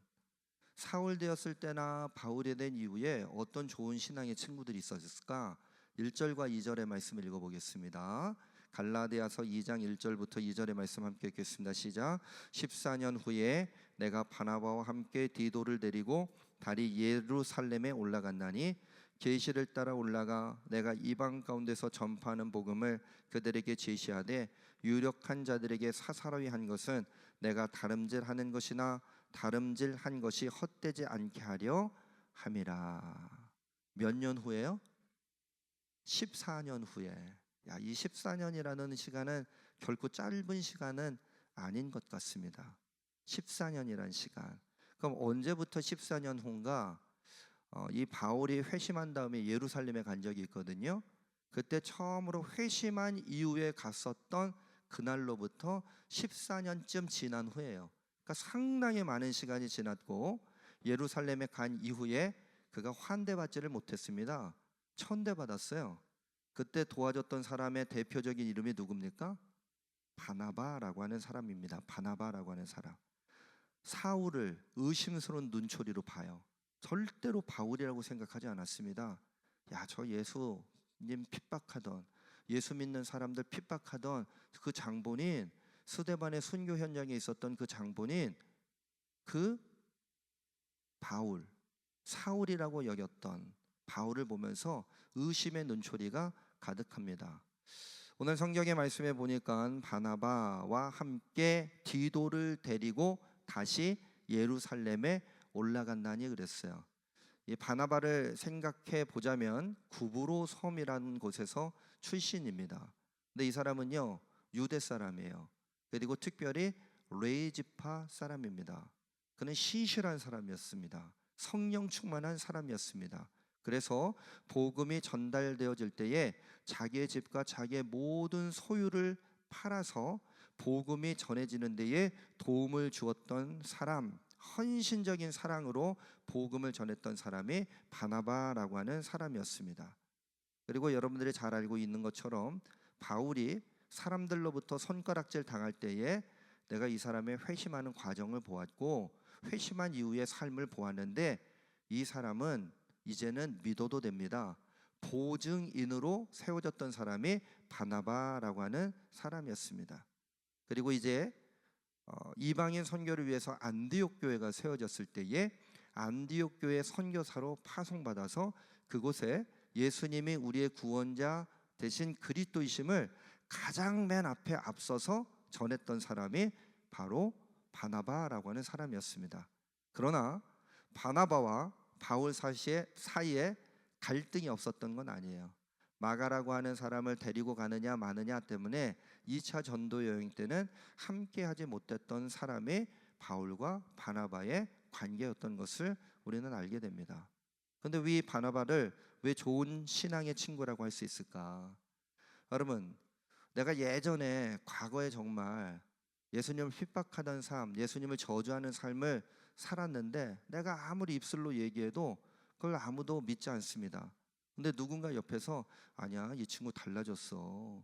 사울 되었을 때나 바울이 된 이후에 어떤 좋은 신앙의 친구들이 있었을까? 1절과 2절의 말씀을 읽어보겠습니다. 갈라디아서 2장 1절부터 2절의 말씀 함께 읽겠습니다. 시작. 14년 후에 내가 바나바와 함께 디도를 데리고 다리 예루살렘에 올라갔나니 계시를 따라 올라가 내가 이방 가운데서 전파하는 복음을 그들에게 제시하되 유력한 자들에게 사사로이 한 것은 내가 다름질하는 것이나 다름질한 것이 헛되지 않게 하려 함이라. 몇 년 후에요? 14년 후에. 이 14년이라는 시간은 결코 짧은 시간은 아닌 것 같습니다. 14년이란 시간. 그럼 언제부터 14년 후인가? 이 바울이 회심한 다음에 예루살렘에 간 적이 있거든요. 그때 처음으로 회심한 이후에 갔었던 그날로부터 14년쯤 지난 후예요. 그러니까 상당히 많은 시간이 지났고 예루살렘에 간 이후에 그가 환대받지를 못했습니다. 천대받았어요. 그때 도와줬던 사람의 대표적인 이름이 누굽니까? 바나바라고 하는 사람입니다. 바나바라고 하는 사람. 사울을 의심스러운 눈초리로 봐요. 절대로 바울이라고 생각하지 않았습니다. 저 예수님 핍박하던 예수 믿는 사람들 핍박하던 그 장본인, 스데반의 순교 현장에 있었던 그 장본인, 그 바울, 사울이라고 여겼던 바울을 보면서 의심의 눈초리가 가득합니다. 오늘 성경의 말씀에 보니까 바나바와 함께 디도를 데리고 다시 예루살렘에 올라간다니 그랬어요. 이 바나바를 생각해 보자면 구브로 섬이라는 곳에서 출신입니다. 근데 이 사람은요 유대 사람이에요. 그리고 특별히 레이지파 사람입니다. 그는 신실한 사람이었습니다. 성령 충만한 사람이었습니다. 그래서 복음이 전달되어질 때에 자기의 집과 자기의 모든 소유를 팔아서 복음이 전해지는 데에 도움을 주었던 사람, 헌신적인 사랑으로 복음을 전했던 사람이 바나바라고 하는 사람이었습니다. 그리고 여러분들이 잘 알고 있는 것처럼 바울이 사람들로부터 손가락질 당할 때에 내가 이 사람의 회심하는 과정을 보았고 회심한 이후의 삶을 보았는데 이 사람은 이제는 믿어도 됩니다. 보증인으로 세워졌던 사람이 바나바라고 하는 사람이었습니다. 그리고 이제 이방인 선교를 위해서 안디옥 교회가 세워졌을 때에 안디옥 교회 선교사로 파송받아서 그곳에 예수님이 우리의 구원자 대신 그리스도이심을 가장 맨 앞에 앞서서 전했던 사람이 바로 바나바라고 하는 사람이었습니다. 그러나 바나바와 바울 사이에 갈등이 없었던 건 아니에요. 마가라고 하는 사람을 데리고 가느냐 마느냐 때문에 2차 전도 여행 때는 함께 하지 못했던 사람이 바울과 바나바의 관계였던 것을 우리는 알게 됩니다. 그런데 왜 바나바를 왜 좋은 신앙의 친구라고 할 수 있을까? 여러분, 내가 예전에 과거에 정말 예수님을 핍박하던 삶, 예수님을 저주하는 삶을 살았는데 내가 아무리 입술로 얘기해도 그걸 아무도 믿지 않습니다. 근데 누군가 옆에서 아니야, 이 친구 달라졌어.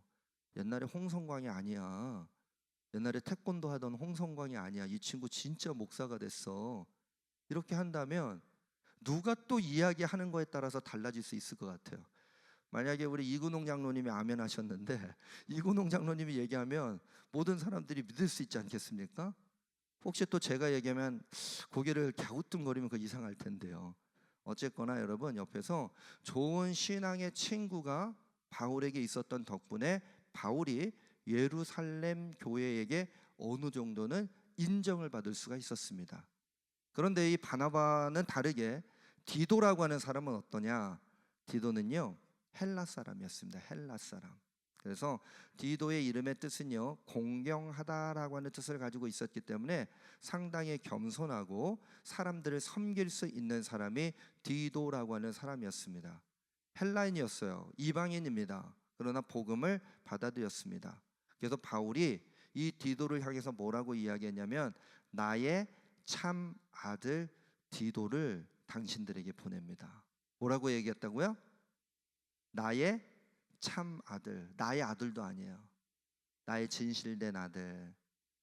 옛날에 홍성광이 아니야. 옛날에 태권도 하던 홍성광이 아니야. 이 친구 진짜 목사가 됐어. 이렇게 한다면 누가 또 이야기하는 거에 따라서 달라질 수 있을 것 같아요. 만약에 우리 이근홍 장로님이 아멘 하셨는데 이근홍 장로님이 얘기하면 모든 사람들이 믿을 수 있지 않겠습니까? 혹시 또 제가 얘기하면 고개를 갸우뚱거리면 그 이상할 텐데요. 어쨌거나 여러분, 옆에서 좋은 신앙의 친구가 바울에게 있었던 덕분에 바울이 예루살렘 교회에게 어느 정도는 인정을 받을 수가 있었습니다. 그런데 이 바나바는 다르게 디도라고 하는 사람은 어떠냐? 디도는요 헬라 사람이었습니다. 헬라 사람. 그래서 디도의 이름의 뜻은요 공경하다라고 하는 뜻을 가지고 있었기 때문에 상당히 겸손하고 사람들을 섬길 수 있는 사람이 디도라고 하는 사람이었습니다. 헬라인이었어요. 이방인입니다. 그러나 복음을 받아들였습니다. 그래서 바울이 이 디도를 향해서 뭐라고 이야기했냐면 나의 참 아들 디도를 당신들에게 보냅니다. 뭐라고 얘기했다고요? 나의 참 아들, 나의 아들도 아니에요. 나의 진실된 아들,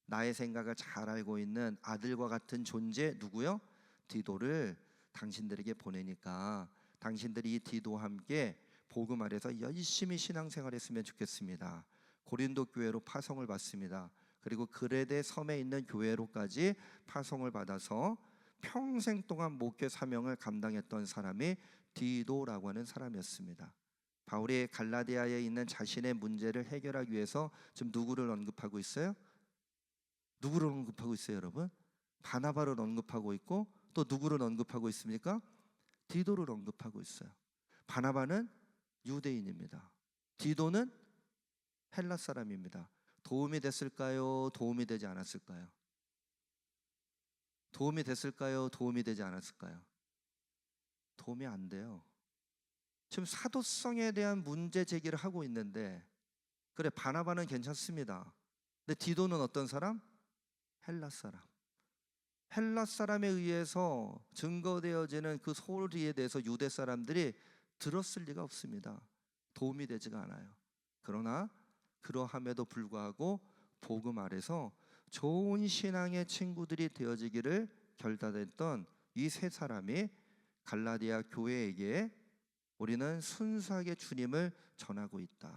나의 생각을 잘 알고 있는 아들과 같은 존재 누구요? 디도를 당신들에게 보내니까 당신들이 이 디도와 함께 복음 아래서 열심히 신앙생활했으면 좋겠습니다. 고린도 교회로 파송을 받습니다. 그리고 그레데 섬에 있는 교회로까지 파송을 받아서 평생 동안 목회 사명을 감당했던 사람이 디도라고 하는 사람이었습니다. 바울이 갈라디아에 있는 자신의 문제를 해결하기 위해서 지금 누구를 언급하고 있어요? 누구를 언급하고 있어요, 여러분? 바나바를 언급하고 있고 또 누구를 언급하고 있습니까? 디도를 언급하고 있어요. 바나바는 유대인입니다. 디도는 헬라 사람입니다. 도움이 됐을까요? 도움이 되지 않았을까요? 도움이 됐을까요? 도움이 되지 않았을까요? 도움이 안 돼요. 지금 사도성에 대한 문제 제기를 하고 있는데 그래 바나바는 괜찮습니다. 근데 디도는 어떤 사람? 헬라 사람. 헬라 사람에 의해서 증거되어지는 그 소리에 대해서 유대 사람들이 들었을 리가 없습니다. 도움이 되지가 않아요. 그러나 그러함에도 불구하고 복음 아래서 좋은 신앙의 친구들이 되어지기를 결단했던 이 세 사람이 갈라디아 교회에게 우리는 순수하게 주님을 전하고 있다.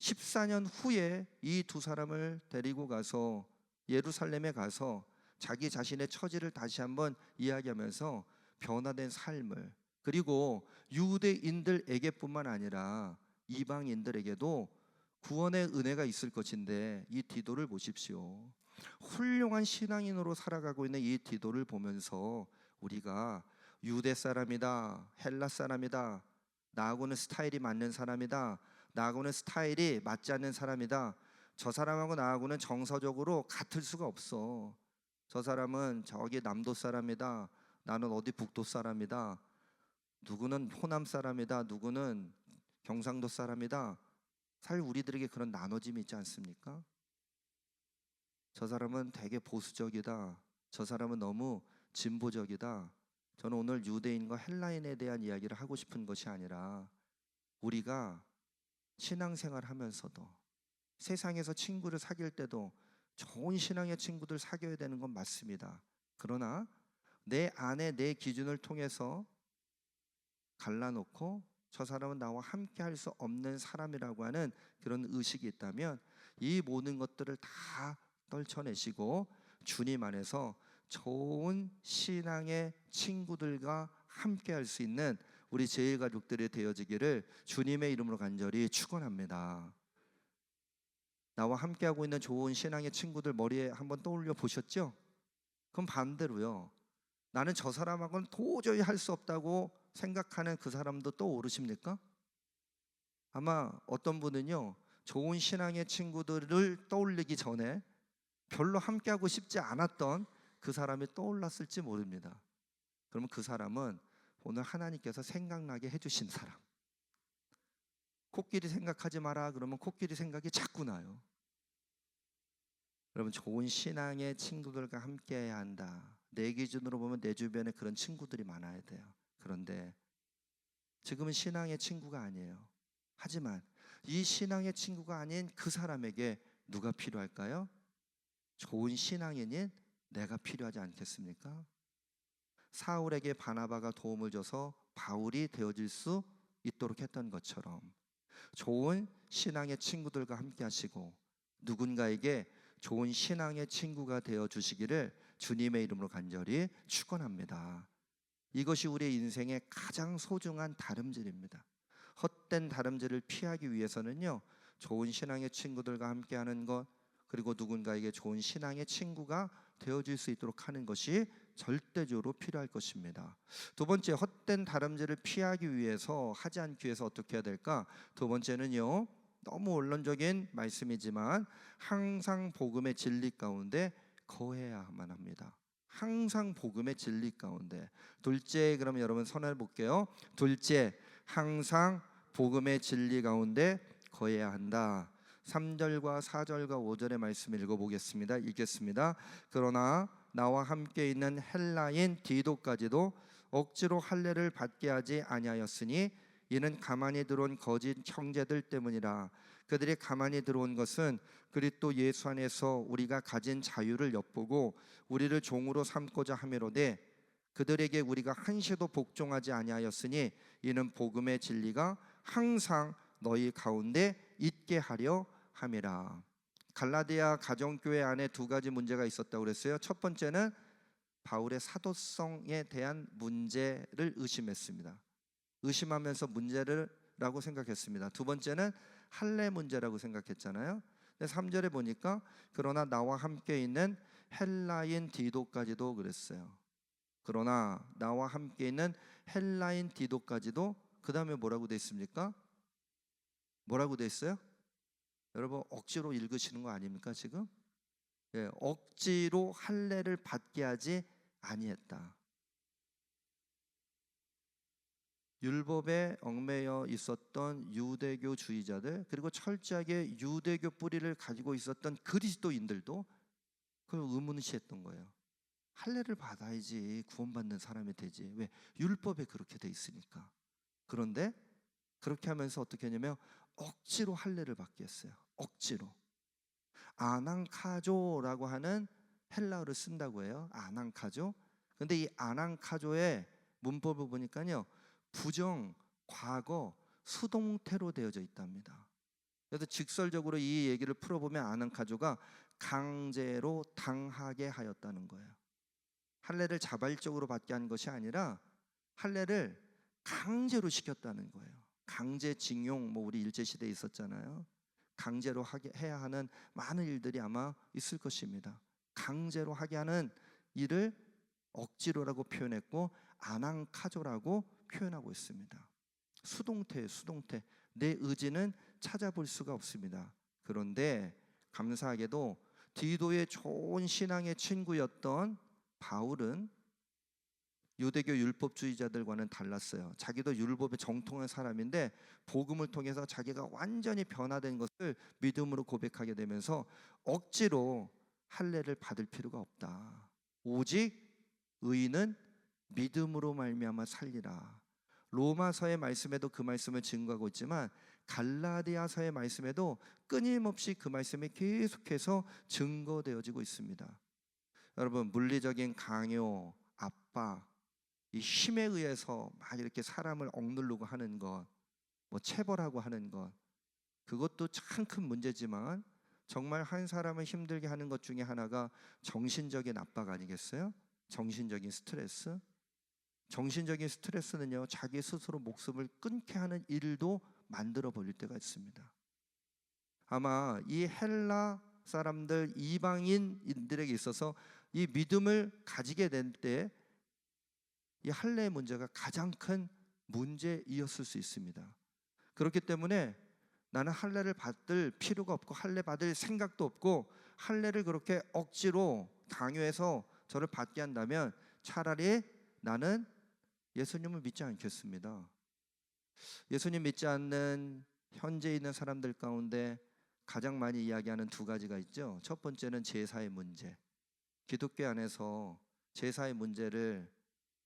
14년 후에 이 두 사람을 데리고 가서 예루살렘에 가서 자기 자신의 처지를 다시 한번 이야기하면서 변화된 삶을, 그리고 유대인들에게뿐만 아니라 이방인들에게도 구원의 은혜가 있을 것인데, 이 디도를 보십시오. 훌륭한 신앙인으로 살아가고 있는 이 디도를 보면서 우리가 유대 사람이다, 헬라 사람이다, 나하고는 스타일이 맞는 사람이다, 나하고는 스타일이 맞지 않는 사람이다, 저 사람하고 나하고는 정서적으로 같을 수가 없어, 저 사람은 저기 남도 사람이다, 나는 어디 북도 사람이다, 누구는 호남 사람이다, 누구는 경상도 사람이다. 사실 우리들에게 그런 나눠짐이 있지 않습니까? 저 사람은 되게 보수적이다, 저 사람은 너무 진보적이다. 저는 오늘 유대인과 헬라인에 대한 이야기를 하고 싶은 것이 아니라, 우리가 신앙생활 하면서도 세상에서 친구를 사귈 때도 좋은 신앙의 친구들 사귀어야 되는 건 맞습니다. 그러나 내 안에 내 기준을 통해서 갈라놓고 저 사람은 나와 함께 할 수 없는 사람이라고 하는 그런 의식이 있다면, 이 모든 것들을 다 떨쳐내시고 주님 안에서 좋은 신앙의 친구들과 함께 할 수 있는 우리 제일가족들이 되어지기를 주님의 이름으로 간절히 축원합니다. 나와 함께하고 있는 좋은 신앙의 친구들 머리에 한번 떠올려 보셨죠? 그럼 반대로요, 나는 저 사람하고는 도저히 할 수 없다고 생각하는 그 사람도 떠오르십니까? 아마 어떤 분은요, 좋은 신앙의 친구들을 떠올리기 전에 별로 함께하고 싶지 않았던 그 사람이 떠올랐을지 모릅니다. 그러면 그 사람은 오늘 하나님께서 생각나게 해주신 사람. 코끼리 생각하지 마라 그러면 코끼리 생각이 자꾸 나요. 여러분, 좋은 신앙의 친구들과 함께해야 한다. 내 기준으로 보면 내 주변에 그런 친구들이 많아야 돼요. 그런데 지금은 신앙의 친구가 아니에요. 하지만 이 신앙의 친구가 아닌 그 사람에게 누가 필요할까요? 좋은 신앙인인 내가 필요하지 않겠습니까? 사울에게 바나바가 도움을 줘서 바울이 되어질 수 있도록 했던 것처럼, 좋은 신앙의 친구들과 함께 하시고 누군가에게 좋은 신앙의 친구가 되어 주시기를 주님의 이름으로 간절히 축원합니다. 이것이 우리의 인생의 가장 소중한 다름질입니다. 헛된 다름질을 피하기 위해서는요, 좋은 신앙의 친구들과 함께하는 것, 그리고 누군가에게 좋은 신앙의 친구가 되어줄 수 있도록 하는 것이 절대적으로 필요할 것입니다. 두 번째, 헛된 다름질을 피하기 위해서, 하지 않기 위해서 어떻게 해야 될까? 두 번째는요, 너무 원론적인 말씀이지만 항상 복음의 진리 가운데 거해야만 합니다. 항상 복음의 진리 가운데. 둘째, 그러면 여러분 선을 볼게요. 둘째, 항상 복음의 진리 가운데 거해야 한다. 3절과 4절과 5절의 말씀을 읽어보겠습니다. 읽겠습니다. 그러나 나와 함께 있는 헬라인 디도까지도 억지로 할례를 받게 하지 아니하였으니 이는 가만히 들어온 거짓 형제들 때문이라. 그들이 가만히 들어온 것은 그리스도 예수 안에서 우리가 가진 자유를 엿보고 우리를 종으로 삼고자 함이로되, 그들에게 우리가 한시도 복종하지 아니하였으니 이는 복음의 진리가 항상 너희 가운데 있게 하려 함이라. 갈라디아 가정교회 안에 두 가지 문제가 있었다고 그랬어요. 첫 번째는 바울의 사도성에 대한 문제를 의심했습니다. 의심하면서 문제라고 생각했습니다. 두 번째는 할례 문제라고 생각했잖아요. 근데 3절에 보니까 그러나 나와 함께 있는 헬라인 디도까지도 그랬어요. 그러나 나와 함께 있는 헬라인 디도까지도, 그 다음에 뭐라고 돼 있습니까? 뭐라고 돼 있어요? 여러분, 억지로 읽으시는 거 아닙니까 지금? 예, 억지로 할례를 받게 하지 아니했다. 율법에 얽매여 있었던 유대교주의자들, 그리고 철저하게 유대교 뿌리를 가지고 있었던 그리스도인들도 그걸 의문시했던 거예요. 할례를 받아야지 구원받는 사람이 되지, 왜? 율법에 그렇게 돼 있으니까. 그런데 그렇게 하면서 어떻게 하냐면 억지로 할례를 받게 했어요. 억지로. 아낭카조라고 하는 헬라어를 쓴다고 해요. 아낭카조. 근데 이 아낭카조의 문법을 보니까요, 부정, 과거, 수동태로 되어져 있답니다. 그래서 직설적으로 이 얘기를 풀어보면 아난카조가 강제로 당하게 하였다는 거예요. 할례를 자발적으로 받게 한 것이 아니라 할례를 강제로 시켰다는 거예요. 강제징용, 뭐 우리 일제시대에 있었잖아요. 강제로 해야 하는 많은 일들이 아마 있을 것입니다. 강제로 하게 하는 일을 억지로라고 표현했고 아난카조라고 표현하고 있습니다. 수동태예요, 수동태. 내 의지는 찾아볼 수가 없습니다. 그런데 감사하게도 디도의 좋은 신앙의 친구였던 바울은 유대교 율법주의자들과는 달랐어요. 자기도 율법에 정통한 사람인데 복음을 통해서 자기가 완전히 변화된 것을 믿음으로 고백하게 되면서 억지로 할례를 받을 필요가 없다. 오직 의인은 믿음으로 말미암아 살리라. 로마서의 말씀에도 그 말씀을 증거하고 있지만 갈라디아서의 말씀에도 끊임없이 그 말씀이 계속해서 증거되어지고 있습니다. 여러분, 물리적인 강요, 압박, 이 힘에 의해서 막 이렇게 사람을 억누르고 하는 것, 뭐 체벌하고 하는 것, 그것도 참 큰 문제지만 정말 한 사람을 힘들게 하는 것 중에 하나가 정신적인 압박 아니겠어요? 정신적인 스트레스. 정신적인 스트레스는요, 자기 스스로 목숨을 끊게 하는 일도 만들어 버릴 때가 있습니다. 아마 이 헬라 사람들, 이방인들에게 있어서 이 믿음을 가지게 된 때 이 할례의 문제가 가장 큰 문제이었을 수 있습니다. 그렇기 때문에 나는 할례를 받을 필요가 없고 할례 받을 생각도 없고 할례를 그렇게 억지로 강요해서 저를 받게 한다면 차라리 나는 예수님을 믿지 않겠습니다. 예수님 믿지 않는 현재 있는 사람들 가운데 가장 많이 이야기하는 두 가지가 있죠. 첫 번째는 제사의 문제. 기독교 안에서 제사의 문제를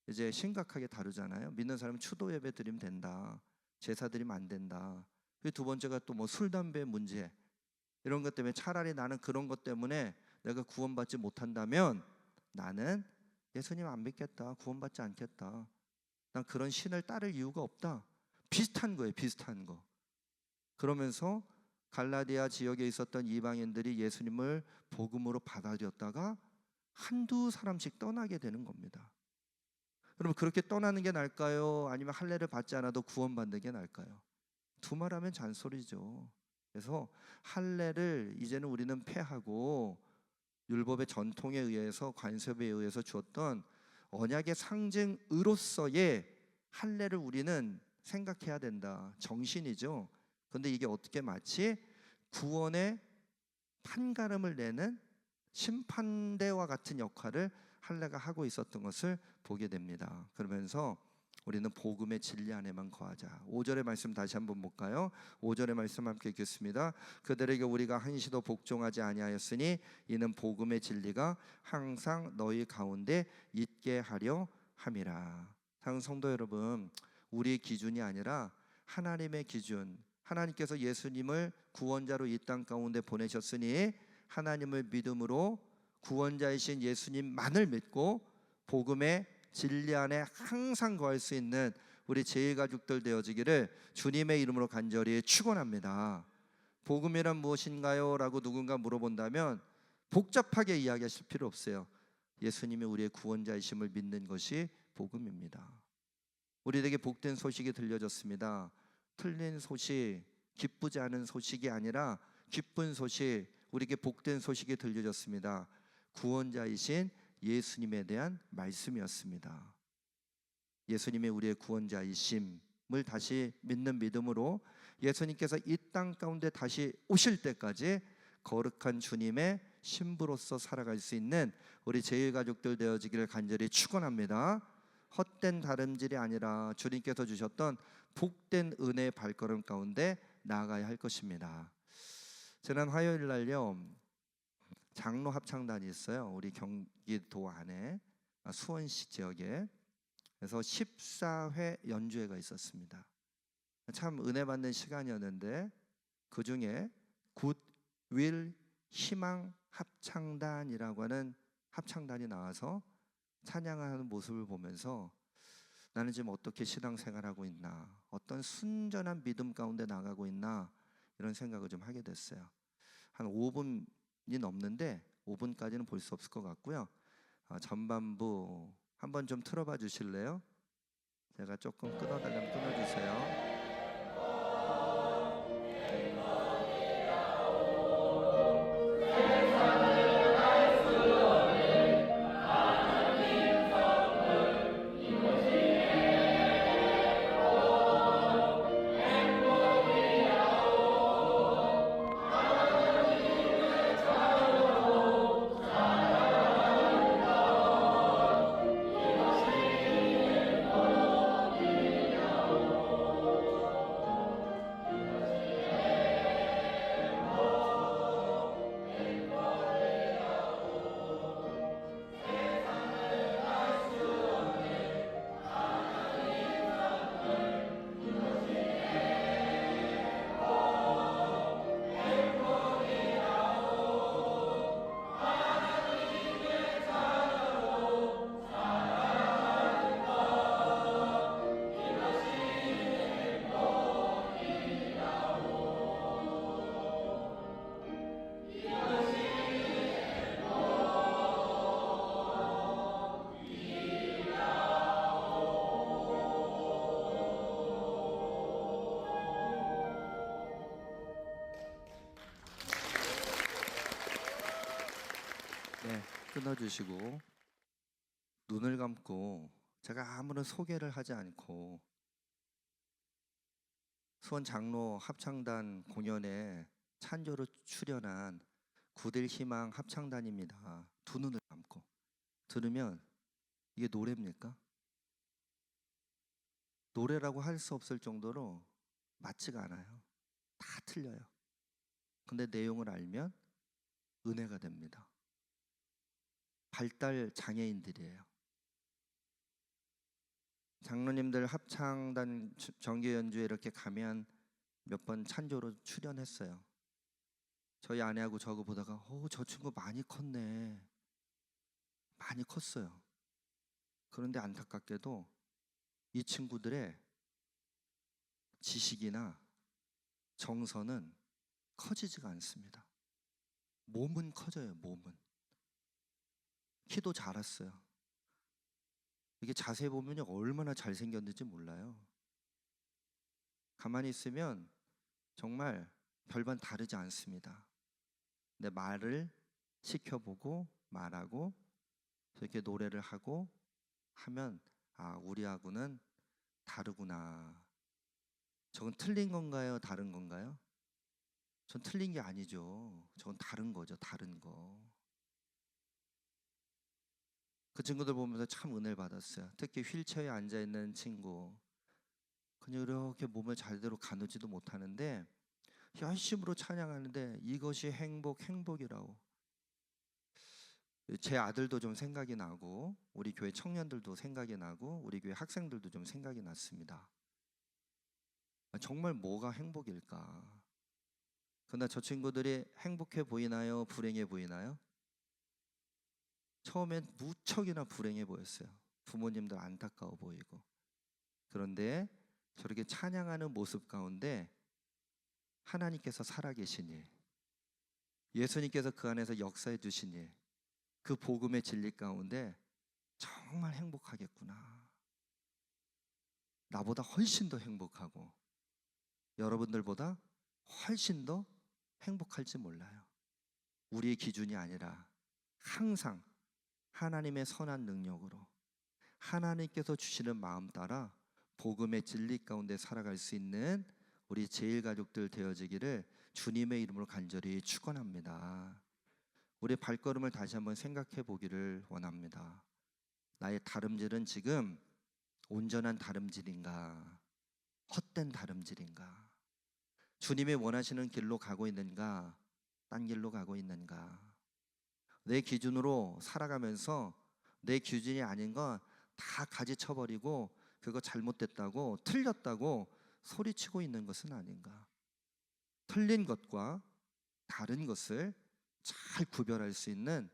이제 심각하게 다루잖아요. 믿는 사람은 추도 예배 드리면 된다, 제사 드리면 안 된다. 두 번째가 또 뭐 술 담배 문제, 이런 것 때문에 차라리 나는 그런 것 때문에 내가 구원받지 못한다면 나는 예수님 안 믿겠다, 구원받지 않겠다, 난 그런 신을 따를 이유가 없다. 비슷한 거예요, 비슷한 거. 그러면서 갈라디아 지역에 있었던 이방인들이 예수님을 복음으로 받아들였다가 한두 사람씩 떠나게 되는 겁니다. 여러분, 그렇게 떠나는 게 나을까요? 아니면 할례를 받지 않아도 구원받는 게 나을까요? 두말하면 잔소리죠. 그래서 할례를 이제는 우리는 폐하고 율법의 전통에 의해서, 관습에 의해서 주었던 언약의 상징으로서의 할례를 우리는 생각해야 된다. 정신이죠. 그런데 이게 어떻게 마치 구원의 판가름을 내는 심판대와 같은 역할을 할례가 하고 있었던 것을 보게 됩니다. 그러면서 우리는 복음의 진리 안에만 거하자. 5절의 말씀 다시 한번 볼까요? 5절의 말씀 함께 읽겠습니다. 그들에게 우리가 한시도 복종하지 아니하였으니 이는 복음의 진리가 항상 너희 가운데 있게 하려 함이라. 사랑하는 성도 여러분, 우리의 기준이 아니라 하나님의 기준, 하나님께서 예수님을 구원자로 이 땅 가운데 보내셨으니 하나님을 믿음으로 구원자이신 예수님만을 믿고 복음의 진리 안에 항상 거할 수 있는 우리 제일가족들 되어지기를 주님의 이름으로 간절히 축원합니다. 복음이란 무엇인가요? 라고 누군가 물어본다면 복잡하게 이야기하실 필요 없어요. 예수님이 우리의 구원자이심을 믿는 것이 복음입니다. 우리에게 복된 소식이 들려졌습니다. 틀린 소식, 기쁘지 않은 소식이 아니라 기쁜 소식, 우리에게 복된 소식이 들려졌습니다. 구원자이신 예수님에 대한 말씀이었습니다. 예수님이 우리의 구원자이심을 다시 믿는 믿음으로 예수님께서 이 땅 가운데 다시 오실 때까지 거룩한 주님의 신부로서 살아갈 수 있는 우리 제일가족들 되어지기를 간절히 축원합니다. 헛된 다름질이 아니라 주님께서 주셨던 복된 은혜의 발걸음 가운데 나아가야 할 것입니다. 지난 화요일 날요, 장로 합창단이 있어요. 우리 경기도 안에 수원시 지역에. 그래서 14회 연주회가 있었습니다. 참 은혜 받는 시간이었는데 그 중에 굿윌 희망 합창단이라고 하는 합창단이 나와서 찬양하는 모습을 보면서 나는 지금 어떻게 신앙생활하고 있나, 어떤 순전한 믿음 가운데 나가고 있나, 이런 생각을 좀 하게 됐어요. 한 5분이 넘는데 5분까지는 볼 수 없을 것 같고요. 전반부 한번 좀 틀어봐 주실래요? 제가 조금 끊어달라면 끊어주세요. 네, 끊어주시고 눈을 감고 제가 아무런 소개를 하지 않고 수원 장로 합창단 공연에 찬조로 출연한 구딜 희망 합창단입니다. 두 눈을 감고 들으면 이게 노래입니까? 노래라고 할 수 없을 정도로 맞지가 않아요. 다 틀려요. 근데 내용을 알면 은혜가 됩니다. 발달 장애인들이에요. 장로님들 합창단 정규 연주에 이렇게 가면 몇 번 찬조로 출연했어요. 저희 아내하고 저거 보다가 저 친구 많이 컸네. 많이 컸어요. 그런데 안타깝게도 이 친구들의 지식이나 정서는 커지지가 않습니다. 몸은 커져요. 몸은. 키도 자랐어요. 이게 자세히 보면 얼마나 잘생겼는지 몰라요. 가만히 있으면 정말 별반 다르지 않습니다. 근데 말을 시켜보고 말하고 이렇게 노래를 하고 하면 우리하고는 다르구나. 저건 틀린 건가요? 다른 건가요? 전 틀린 게 아니죠. 저건 다른 거죠. 다른 거. 그 친구들 보면서 참 은혜를 받았어요. 특히 휠체어에 앉아있는 친구. 그냥 이렇게 몸을 제대로 가누지도 못하는데 열심으로 찬양하는데 이것이 행복이라고. 제 아들도 좀 생각이 나고 우리 교회 청년들도 생각이 나고 우리 교회 학생들도 좀 생각이 났습니다. 정말 뭐가 행복일까? 그러나 저 친구들이 행복해 보이나요? 불행해 보이나요? 처음엔 무척이나 불행해 보였어요. 부모님들 안타까워 보이고. 그런데 저렇게 찬양하는 모습 가운데 하나님께서 살아계신 일, 예수님께서 그 안에서 역사해 주신 일, 그 복음의 진리 가운데 정말 행복하겠구나. 나보다 훨씬 더 행복하고 여러분들보다 훨씬 더 행복할지 몰라요. 우리의 기준이 아니라 항상 하나님의 선한 능력으로 하나님께서 주시는 마음 따라 복음의 진리 가운데 살아갈 수 있는 우리 제일가족들 되어지기를 주님의 이름으로 간절히 축원합니다. 우리 발걸음을 다시 한번 생각해 보기를 원합니다. 나의 다름질은 지금 온전한 다름질인가? 헛된 다름질인가? 주님이 원하시는 길로 가고 있는가? 딴 길로 가고 있는가? 내 기준으로 살아가면서 내 기준이 아닌 건 다 가지쳐버리고 그거 잘못됐다고 틀렸다고 소리치고 있는 것은 아닌가? 틀린 것과 다른 것을 잘 구별할 수 있는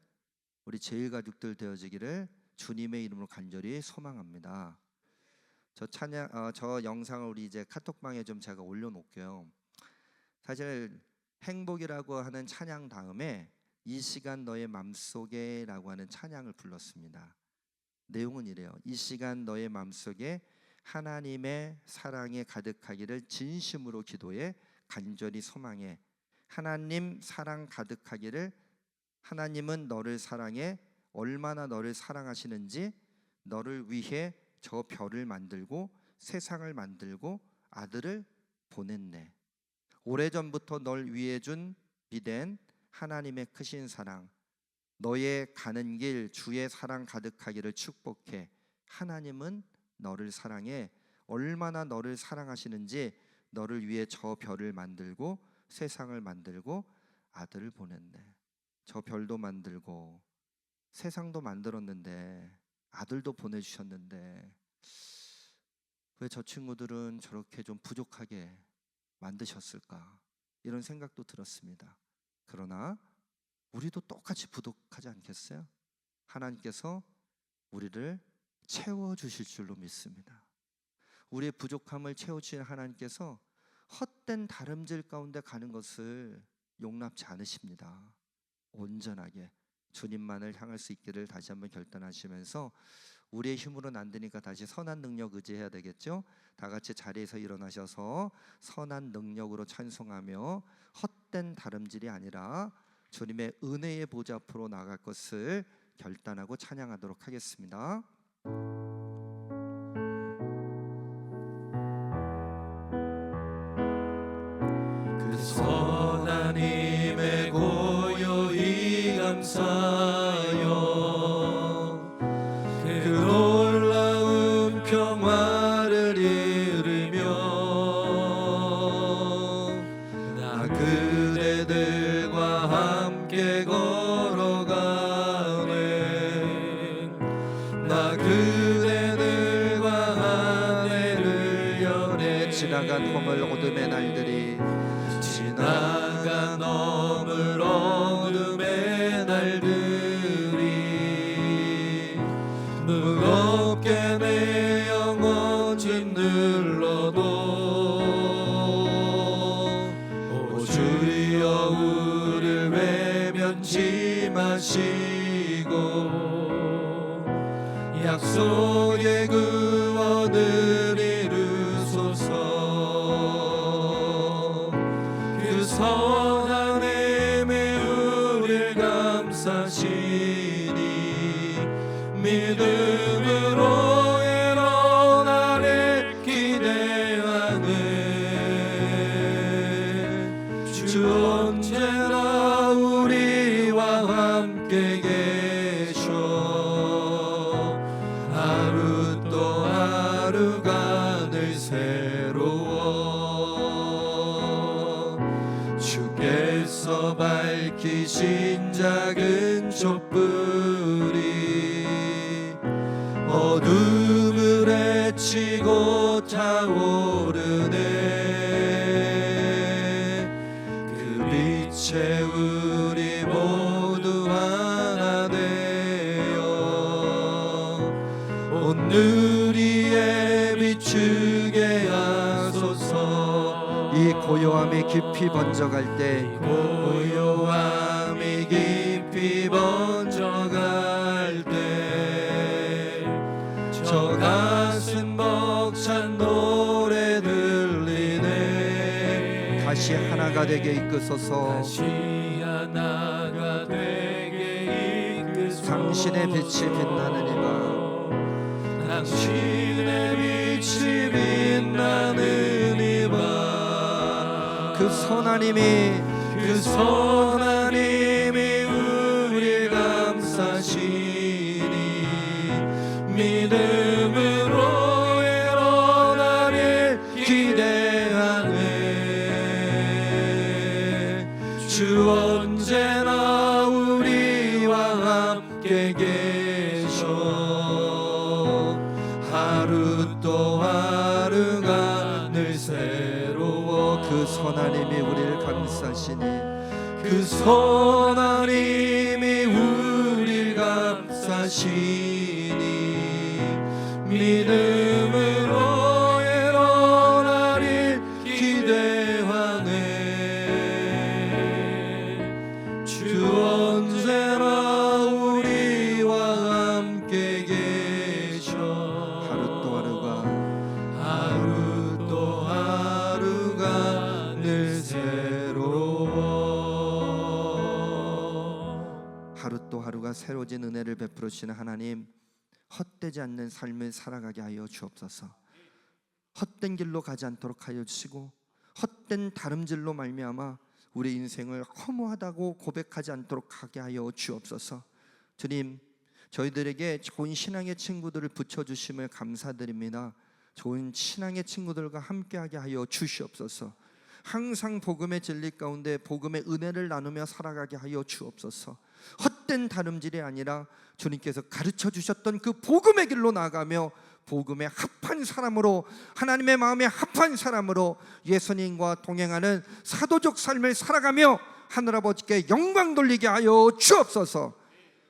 우리 제일가족들 되어지기를 주님의 이름으로 간절히 소망합니다. 저 영상을 우리 이제 카톡방에 좀 제가 올려놓을게요. 사실 행복이라고 하는 찬양 다음에 이 시간 너의 맘속에 라고 하는 찬양을 불렀습니다. 내용은 이래요. 이 시간 너의 맘속에 하나님의 사랑에 가득하기를 진심으로 기도해 간절히 소망해. 하나님 사랑 가득하기를. 하나님은 너를 사랑해. 얼마나 너를 사랑하시는지 너를 위해 저 별을 만들고 세상을 만들고 아들을 보냈네. 오래전부터 널 위해 준 비된 하나님의 크신 사랑, 너의 가는 길 주의 사랑 가득하기를 축복해. 하나님은 너를 사랑해. 얼마나 너를 사랑하시는지 너를 위해 저 별을 만들고 세상을 만들고 아들을 보냈네. 저 별도 만들고 세상도 만들었는데 아들도 보내주셨는데 왜 저 친구들은 저렇게 좀 부족하게 만드셨을까? 이런 생각도 들었습니다. 그러나 우리도 똑같이 부족하지 않겠어요? 하나님께서 우리를 채워주실 줄로 믿습니다. 우리의 부족함을 채워주신 하나님께서 헛된 다름질 가운데 가는 것을 용납치 않으십니다. 온전하게 주님만을 향할 수 있기를 다시 한번 결단하시면서 우리의 힘으로는 안 되니까 다시 선한 능력 의지해야 되겠죠? 다 같이 자리에서 일어나셔서 선한 능력으로 찬송하며 헛된 다름질이 아니라 주님의 은혜의 보좌 앞으로 나아갈 것을 결단하고 찬양하도록 하겠습니다. 그 선한 힘에 고요히 감사하여 그 놀라운 평화를 이루며 나 그대들과 함께 걸어가네. 나 그대들과 하늘을 여네. 지나간 허물 어둠의 날들이 지나간 너물 어둠의 날들이 무겁게 내 영혼 짓눌러도 오 주여 우릴 외면치 마시고 약속의 구원을 이루소서. 그 선한 힘이 우릴 감싸시니 믿음으로 일어나를 기대하네. 주 언제나 우리와 함께 계셔. 하루 또 하루가 늘 새로워. 주께서 밝히신 작은 촛불이 어둠을 헤치고 타오르네. 그 빛에 우리 모두 하나 되어 온누리에 비추게 하소서. 이 고요함이 깊이 번져갈 때 고요함이 깊이 번져갈 때 저 가슴 벅찬 노래 들리네. 다시 하나가 되게 이끄소서. 다시 하나가 되게 이끄소서. 당신의 빛이 빛나는 이 밤, 당신의 빛이 빛나는 이 밤. 그 선한 힘이 그 선한 힘이 우릴 감싸시니 믿음으로 일어나를 기대하네. 주 언제나 우리와 함께 계셔. 하루 또 하루가 늘 새로워. 그 선한 힘이 우리를 감싸시니 그 선한 힘이 우릴 감싸시니 믿음으로 일어나를 기대하네. 날마다 새로워진 은혜를 베풀으시는 하나님, 헛되지 않는 삶을 살아가게 하여 주옵소서. 헛된 길로 가지 않도록 하여 주시고, 헛된 다름질로 말미암아 우리 인생을 허무하다고 고백하지 않도록 하게 하여 주옵소서. 주님, 저희들에게 좋은 신앙의 친구들을 붙여주심을 감사드립니다. 좋은 신앙의 친구들과 함께하게 하여 주시옵소서. 항상 복음의 진리 가운데 복음의 은혜를 나누며 살아가게 하여 주옵소서. 헛된 다름질이 아니라 주님께서 가르쳐 주셨던 그 복음의 길로 나아가며 복음에 합한 사람으로, 하나님의 마음에 합한 사람으로 예수님과 동행하는 사도적 삶을 살아가며 하늘아버지께 영광 돌리게 하여 주옵소서.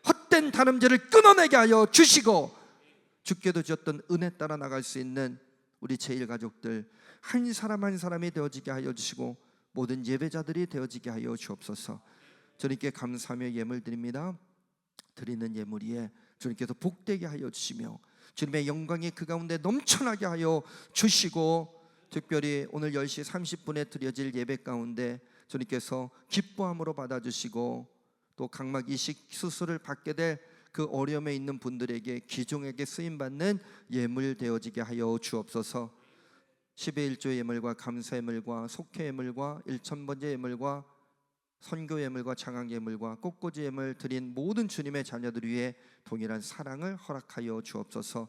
헛된 다름질을 끊어내게 하여 주시고, 주께도 주셨던 은혜 따라 나갈 수 있는 우리 제1가족들 한 사람 한 사람이 되어지게 하여 주시고, 모든 예배자들이 되어지게 하여 주옵소서. 주님께 감사하며 예물 드립니다. 드리는 예물 위에 주님께서 복되게 하여 주시며 주님의 영광이 그 가운데 넘쳐나게 하여 주시고, 특별히 오늘 10시 30분에 드려질 예배 가운데 주님께서 기뻐함으로 받아주시고, 또 각막 이식 수술을 받게 될 그 어려움에 있는 분들에게 귀중하게 쓰임받는 예물 되어지게 하여 주옵소서. 10의 1조 예물과 감사 예물과 속회 예물과 1,000번째 예물과 선교 예물과 장학 예물과 꽃꽂이 예물 드린 모든 주님의 자녀들 위해 동일한 사랑을 허락하여 주옵소서.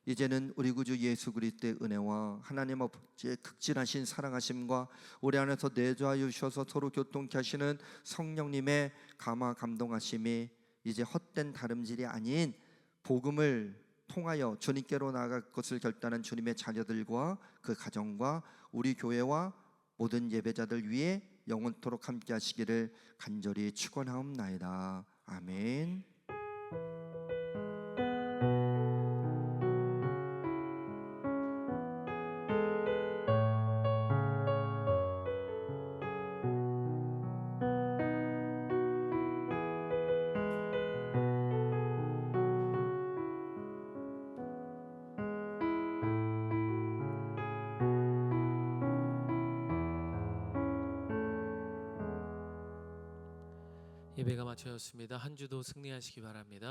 이제는 우리 구주 예수 그리스도의 은혜와 하나님 아버지의 극진하신 사랑하심과 우리 안에서 내주하여 주셔서 서로 교통케 하시는 성령님의 감화 감동하심이 이제 헛된 다름질이 아닌 복음을 통하여 주님께로 나아갈 것을 결단한 주님의 자녀들과 그 가정과 우리 교회와 모든 예배자들 위해 영원토록 함께 하시기를 간절히 축원하옵나이다. 아멘. 예배가 마쳐졌습니다. 한 주도 승리하시기 바랍니다.